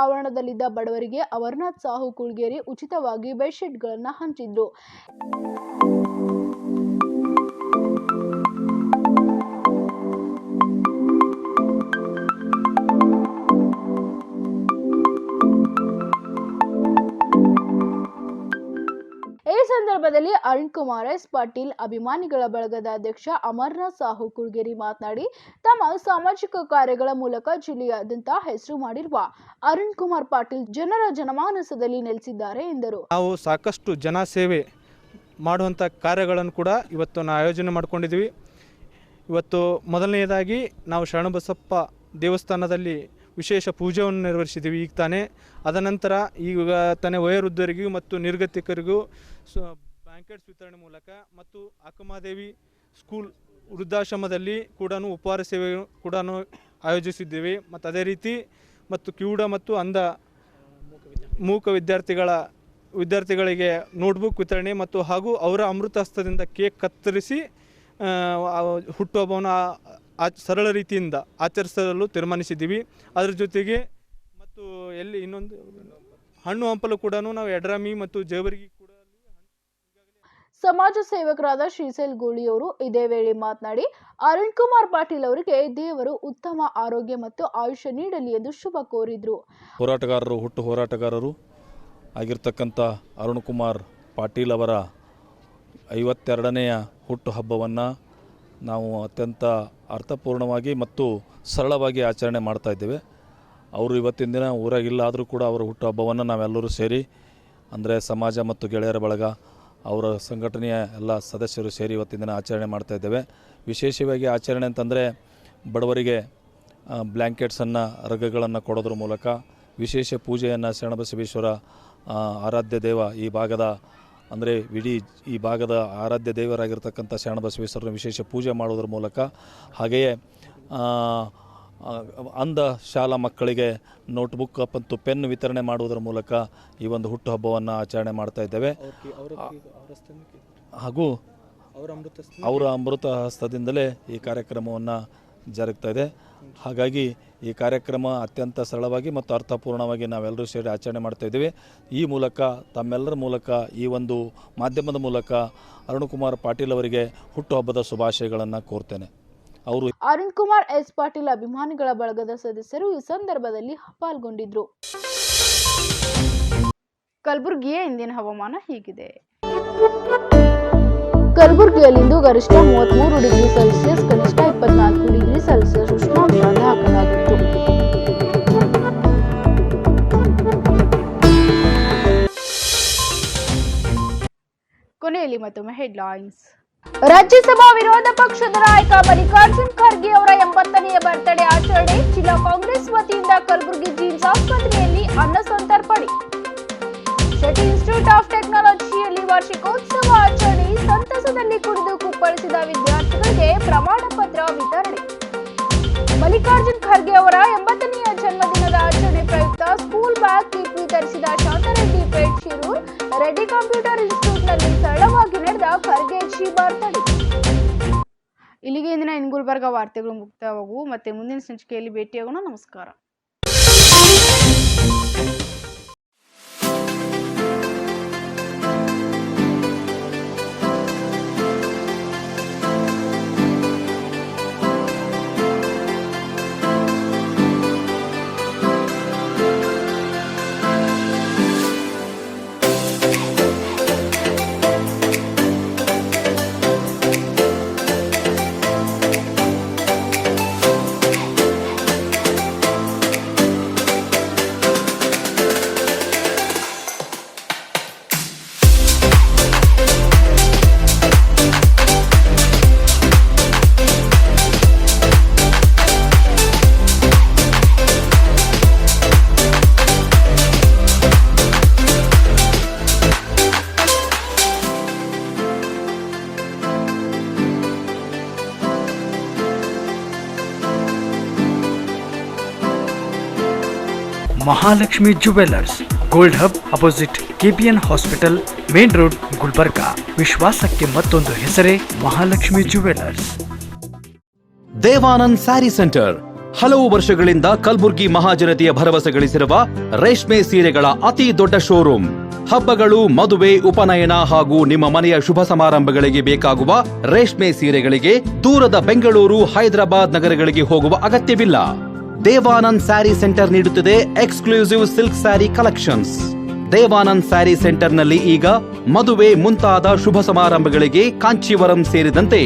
ಆವರಣದಲ್ಲಿದ್ದ ಬಡವರಿಗೆ ಅಮರನಾಥ್ ಸಾಹು ಕುಳ್ಗೇರಿ ಉಚಿತವಾಗಿ ಬೆಡ್ಶೀಟ್ಗಳನ್ನು ಹಂಚಿದ್ರು. ಈ ಸಂದರ್ಭದಲ್ಲಿ ಅರುಣ್ ಕುಮಾರ್ ಎಸ್ ಪಾಟೀಲ್ ಅಭಿಮಾನಿಗಳ ಬಳಗದ ಅಧ್ಯಕ್ಷ ಅಮರನಾಥ್ ಸಾಹು ಕುಳ್ಗೇರಿ ಮಾತನಾಡಿ, ತಮ್ಮ ಸಾಮಾಜಿಕ ಕಾರ್ಯಗಳ ಮೂಲಕ ಜಿಲ್ಲೆಯಾದ್ಯಂತ ಹೆಸರು ಮಾಡಿರುವ ಅರುಣ್ ಕುಮಾರ್ ಪಾಟೀಲ್ ಜನರ ಜನಮಾನಸದಲ್ಲಿ ನೆಲೆಸಿದ್ದಾರೆ ಎಂದರು. ನಾವು ಸಾಕಷ್ಟು ಜನ ಸೇವೆ ಮಾಡುವಂಥ ಕಾರ್ಯಗಳನ್ನು ಕೂಡ ಇವತ್ತು ನಾವು ಆಯೋಜನೆ ಮಾಡ್ಕೊಂಡಿದ್ದೀವಿ. ಇವತ್ತು ಮೊದಲನೆಯದಾಗಿ ನಾವು ಶರಣಬಸಪ್ಪ ದೇವಸ್ಥಾನದಲ್ಲಿ ವಿಶೇಷ ಪೂಜೆಯನ್ನು ನೆರವೇರಿಸಿದ್ದೀವಿ ಈಗ ತಾನೇ. ಅದನಂತರ ಈಗ ತಾನೇ ವಯೋವೃದ್ಧರಿಗೂ ಮತ್ತು ನಿರ್ಗತಿಕರಿಗೂ ಬ್ಲಾಂಕೆಟ್ಸ್ ವಿತರಣೆ ಮೂಲಕ ಮತ್ತು ಅಕ್ಕಮಹಾದೇವಿ ಸ್ಕೂಲ್ ವೃದ್ಧಾಶ್ರಮದಲ್ಲಿ ಕೂಡ ಉಪಹಾರ ಸೇವೆ ಕೂಡ ಆಯೋಜಿಸಿದ್ದೀವಿ. ಮತ್ತು ಅದೇ ರೀತಿ ಮತ್ತು ಕಿವುಡ ಮತ್ತು ಅಂಧ ಮೂಕ ವಿದ್ಯಾರ್ಥಿಗಳಿಗೆ ನೋಟ್ಬುಕ್ ವಿತರಣೆ ಮತ್ತು ಹಾಗೂ ಅವರ ಅಮೃತ ಹಸ್ತದಿಂದ ಕೇಕ್ ಕತ್ತರಿಸಿ ಹುಟ್ಟುಹಬ್ಬವನ್ನು ಸರಳ ರೀತಿಯಿಂದ ಆಚರಿಸಲು ತೀರ್ಮಾನಿಸಿದ್ದೀವಿ. ಅದರ ಜೊತೆಗೆ ಮತ್ತು ಇನ್ನೊಂದು ಹಣ್ಣು ಹಂಪಲು ಕೂಡ ನಾವು ಯಡ್ರಾಮಿ ಮತ್ತು ಜೇವರ್ಗಿ ಕೂಡ. ಸಮಾಜ ಸೇವಕರಾದ ಶ್ರೀಸೇಲ್ ಗೋಳಿಯವರು ಇದೇ ವೇಳೆ ಮಾತನಾಡಿ, ಅರುಣ್ ಕುಮಾರ್ ಪಾಟೀಲ್ ಅವರಿಗೆ ದೇವರು ಉತ್ತಮ ಆರೋಗ್ಯ ಮತ್ತು ಆಯುಷ್ಯ ನೀಡಲಿ ಎಂದು ಶುಭ ಕೋರಿದ್ರು. ಹುಟ್ಟು ಹೋರಾಟಗಾರರು ಆಗಿರ್ತಕ್ಕಂಥ ಅರುಣ್ ಕುಮಾರ್ ಪಾಟೀಲ್ ಅವರ 52ನೆಯ ಹುಟ್ಟುಹಬ್ಬವನ್ನು ನಾವು ಅತ್ಯಂತ ಅರ್ಥಪೂರ್ಣವಾಗಿ ಮತ್ತು ಸರಳವಾಗಿ ಆಚರಣೆ ಮಾಡ್ತಾ ಇದ್ದೇವೆ. ಅವರು ಇವತ್ತಿನ ದಿನ ಊರಾಗಿಲ್ಲ, ಆದರೂ ಕೂಡ ಅವರ ಹುಟ್ಟುಹಬ್ಬವನ್ನು ನಾವೆಲ್ಲರೂ ಸೇರಿ, ಅಂದರೆ ಸಮಾಜ ಮತ್ತು ಗೆಳೆಯರ ಬಳಗ, ಅವರ ಸಂಘಟನೆಯ ಎಲ್ಲ ಸದಸ್ಯರು ಸೇರಿ ಇವತ್ತಿನ ದಿನ ಆಚರಣೆ ಮಾಡ್ತಾ ಇದ್ದೇವೆ. ವಿಶೇಷವಾಗಿ ಆಚರಣೆ ಅಂತಂದರೆ ಬಡವರಿಗೆ ಬ್ಲ್ಯಾಂಕೆಟ್ಸನ್ನು, ರಗ್ಗಗಳನ್ನು ಕೊಡೋದ್ರ ಮೂಲಕ ವಿಶೇಷ ಪೂಜೆಯನ್ನು ಶರಣಬಸವೇಶ್ವರ ಆರಾಧ್ಯ ದೇವ ಈ ಭಾಗದ, ಅಂದರೆ ಇಡೀ ಈ ಭಾಗದ ಆರಾಧ್ಯ ದೇವರಾಗಿರ್ತಕ್ಕಂಥ ಶರಣಬಸವೇಶ್ವರನ ವಿಶೇಷ ಪೂಜೆ ಮಾಡೋದ್ರ ಮೂಲಕ, ಹಾಗೆಯೇ ಅಂಧ ಶಾಲಾ ಮಕ್ಕಳಿಗೆ ನೋಟ್ಬುಕ್ ಮತ್ತು ಪೆನ್ ವಿತರಣೆ ಮಾಡುವುದರ ಮೂಲಕ ಈ ಒಂದು ಹುಟ್ಟುಹಬ್ಬವನ್ನು ಆಚರಣೆ ಮಾಡ್ತಾ ಇದ್ದೇವೆ. ಹಾಗೂ ಅವರ ಅಮೃತ ಹಸ್ತದಿಂದಲೇ ಈ ಕಾರ್ಯಕ್ರಮವನ್ನು ಜರುಗ್ತಾ ಇದೆ. ಹಾಗಾಗಿ ಈ ಕಾರ್ಯಕ್ರಮ ಅತ್ಯಂತ ಸರಳವಾಗಿ ಮತ್ತು ಅರ್ಥಪೂರ್ಣವಾಗಿ ನಾವೆಲ್ಲರೂ ಸೇರಿ ಆಚರಣೆ ಮಾಡ್ತಾ ಇದ್ದೇವೆ. ಈ ಮೂಲಕ ತಮ್ಮೆಲ್ಲರ ಮೂಲಕ ಈ ಒಂದು ಮಾಧ್ಯಮದ ಮೂಲಕ ಅರುಣ್ ಕುಮಾರ್ ಪಾಟೀಲ್ ಅವರಿಗೆ ಹುಟ್ಟುಹಬ್ಬದ ಶುಭಾಶಯಗಳನ್ನು ಕೋರ್ತೇನೆ. ಅರುಣ್ ಕುಮಾರ್ ಎಸ್ ಪಾಟೀಲ್ ಅಭಿಮಾನಿಗಳ ಬಳಗದ ಸದಸ್ಯರು ಈ ಸಂದರ್ಭದಲ್ಲಿ ಪಾಲ್ಗೊಂಡಿದ್ರು. ಕಲಬುರಗಿಯ ಇಂದಿನ ಹವಾಮಾನ ಹೀಗಿದೆ. ಕಲಬುರಗಿಯಲ್ಲಿಂದು ಗರಿಷ್ಠ 33 ಡಿಗ್ರಿ ಸೆಲ್ಸಿಯಸ್, ಕನಿಷ್ಠ 24 ಡಿಗ್ರಿ ಸೆಲ್ಸಿಯಸ್ ಉಷ್ಣಾಂಶ ದಾಖಲಾಗಿತ್ತು. ಕೊನೆಯಲ್ಲಿ ಮತ್ತೊಮ್ಮೆ ಹೆಡ್ಲೈನ್ಸ್. ರಾಜ್ಯಸಭಾ ವಿರೋಧ ಪಕ್ಷದ ನಾಯಕ ಮಲ್ಲಿಕಾರ್ಜುನ್ ಖರ್ಗೆ ಅವರ 80ನೇ ಬರ್ತ್ಡೇ ಆಚರಣೆ. ಜಿಲ್ಲಾ ಕಾಂಗ್ರೆಸ್ ವತಿಯಿಂದ ಕಲಬುರಗಿ ಜಿಮ್ಸ್ ಆಸ್ಪತ್ರೆಯಲ್ಲಿ ಅನ್ನ ಸಂತರ್ಪಣೆ. ಶೆಟ್ಟಿ ಇನ್ಸ್ಟಿಟ್ಯೂಟ್ ಆಫ್ ಟೆಕ್ನಾಲಜಿಯಲ್ಲಿ ವಾರ್ಷಿಕೋತ್ಸವ ಆಚರಣೆ. ಸಂತಸದಲ್ಲಿ ಕುಡಿದು ಕುಪ್ಪಳಿಸಿದ ವಿದ್ಯಾರ್ಥಿಗಳಿಗೆ ಪ್ರಮಾಣ ಪತ್ರ ವಿತರಣೆ. ಮಲ್ಲಿಕಾರ್ಜುನ್ ಖರ್ಗೆ ಅವರ 80ನೇ ಜನ್ಮದಿನದ ಆಚರಣೆ ಪ್ರಯುಕ್ತ ಸ್ಕೂಲ್ ಬ್ಯಾಗ್ ಕಿಟ್ ವಿತರಿಸಿದ ಶಾಂತರೆಡ್ಡಿ ಪೇಟ್ ಶಿರೂರ್. ರೆಡ್ಡಿ ಕಂಪ್ಯೂಟರ್ ಇನ್ಸ್ಟಿಟ್ಯೂಟ್ನಲ್ಲಿ ಸರಳವಾಗಿ ನಡೆದ ಖರ್ಗೆ ಜಿ ಬರ್ತ್ಡೇ. ಇಲ್ಲಿಗೆ ಇಂದಿನ ಗುಲ್ಬರ್ಗ ವಾರ್ತೆಗಳು ಮುಕ್ತಾಯವಾಗುವು. ಮತ್ತೆ ಮುಂದಿನ ಸಂಚಿಕೆಯಲ್ಲಿ ಭೇಟಿಯಾಗೋಣ. ನಮಸ್ಕಾರ. Mahalakshmi jewellers, gold hub opposite KPN hospital, main road, Gulbarga. ವಿಶ್ವಾಸಕ್ಕೆ ಮತ್ತೊಂದು ಹೆಸರೇ ಮಹಾಲಕ್ಷ್ಮಿ ಜುವೆಲ್ಲರ್ಸ್. ದೇವಾನಂದ್ ಸ್ಯಾರಿ ಸೆಂಟರ್ ಹಲವು ವರ್ಷಗಳಿಂದ ಕಲಬುರ್ಗಿ ಮಹಾಜನತೆಯ ಭರವಸೆ ಗಳಿಸಿರುವ ರೇಷ್ಮೆ ಸೀರೆಗಳ ಅತಿ ದೊಡ್ಡ ಶೋರೂಮ್. ಹಬ್ಬಗಳು, ಮದುವೆ, ಉಪನಯನ ಹಾಗೂ ನಿಮ್ಮ ಮನೆಯ ಶುಭ ಸಮಾರಂಭಗಳಿಗೆ ಬೇಕಾಗುವ ರೇಷ್ಮೆ ಸೀರೆಗಳಿಗೆ ದೂರದ ಬೆಂಗಳೂರು, ಹೈದರಾಬಾದ್ ನಗರಗಳಿಗೆ ಹೋಗುವ ಅಗತ್ಯವಿಲ್ಲ. ದೇವಾನಂದ್ ಸ್ಯಾರಿ ಸೆಂಟರ್ ನೀಡುತ್ತಿದೆ exclusive silk sari collections. Devanand sari ಸೆಂಟರ್ನಲ್ಲಿ ಈಗ ಮದುವೆ ಮುಂತಾದ ಶುಭ ಸಮಾರಂಭಗಳಿಗೆ ಕಾಂಚೀವರಂ ಸೇರಿದಂತೆ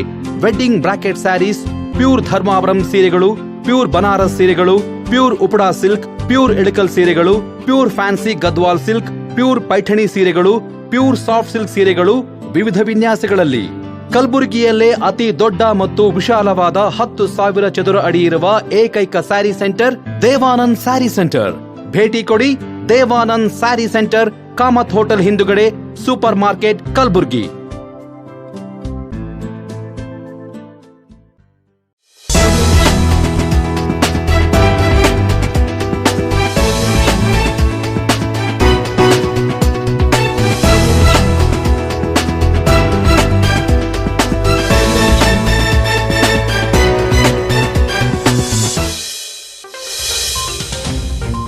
wedding brocade saris, pure Dharmavaram ಸೀರೆಗಳು, ಪ್ಯೂರ್ ಬನಾರಸ್ ಸೀರೆಗಳು, pure Uppada silk, pure Ilkal ಸೀರೆಗಳು, pure fancy Gadwal silk, pure Paithani ಸೀರೆಗಳು, ಪ್ಯೂರ್ ಸಾಫ್ಟ್ ಸಿಲ್ಕ್ ಸೀರೆಗಳು ವಿವಿಧ ವಿನ್ಯಾಸಗಳಲ್ಲಿ. ಕಲಬುರಗಿಯಲ್ಲೇ ಅತಿ ದೊಡ್ಡ ಮತ್ತು ವಿಶಾಲವಾದ 10,000 ಚದುರ ಅಡಿ ಇರುವ ಏಕೈಕ ಸ್ಯಾರಿ ಸೆಂಟರ್ ದೇವಾನಂದ್ ಸ್ಯಾರಿ ಸೆಂಟರ್. ಭೇಟಿ ಕೊಡಿ. ದೇವಾನಂದ್ ಸ್ಯಾರಿ ಸೆಂಟರ್, ಕಾಮತ್ ಹೋಟೆಲ್ ಹಿಂದುಗಡೆ, ಸೂಪರ್ ಮಾರ್ಕೆಟ್, ಕಲಬುರಗಿ.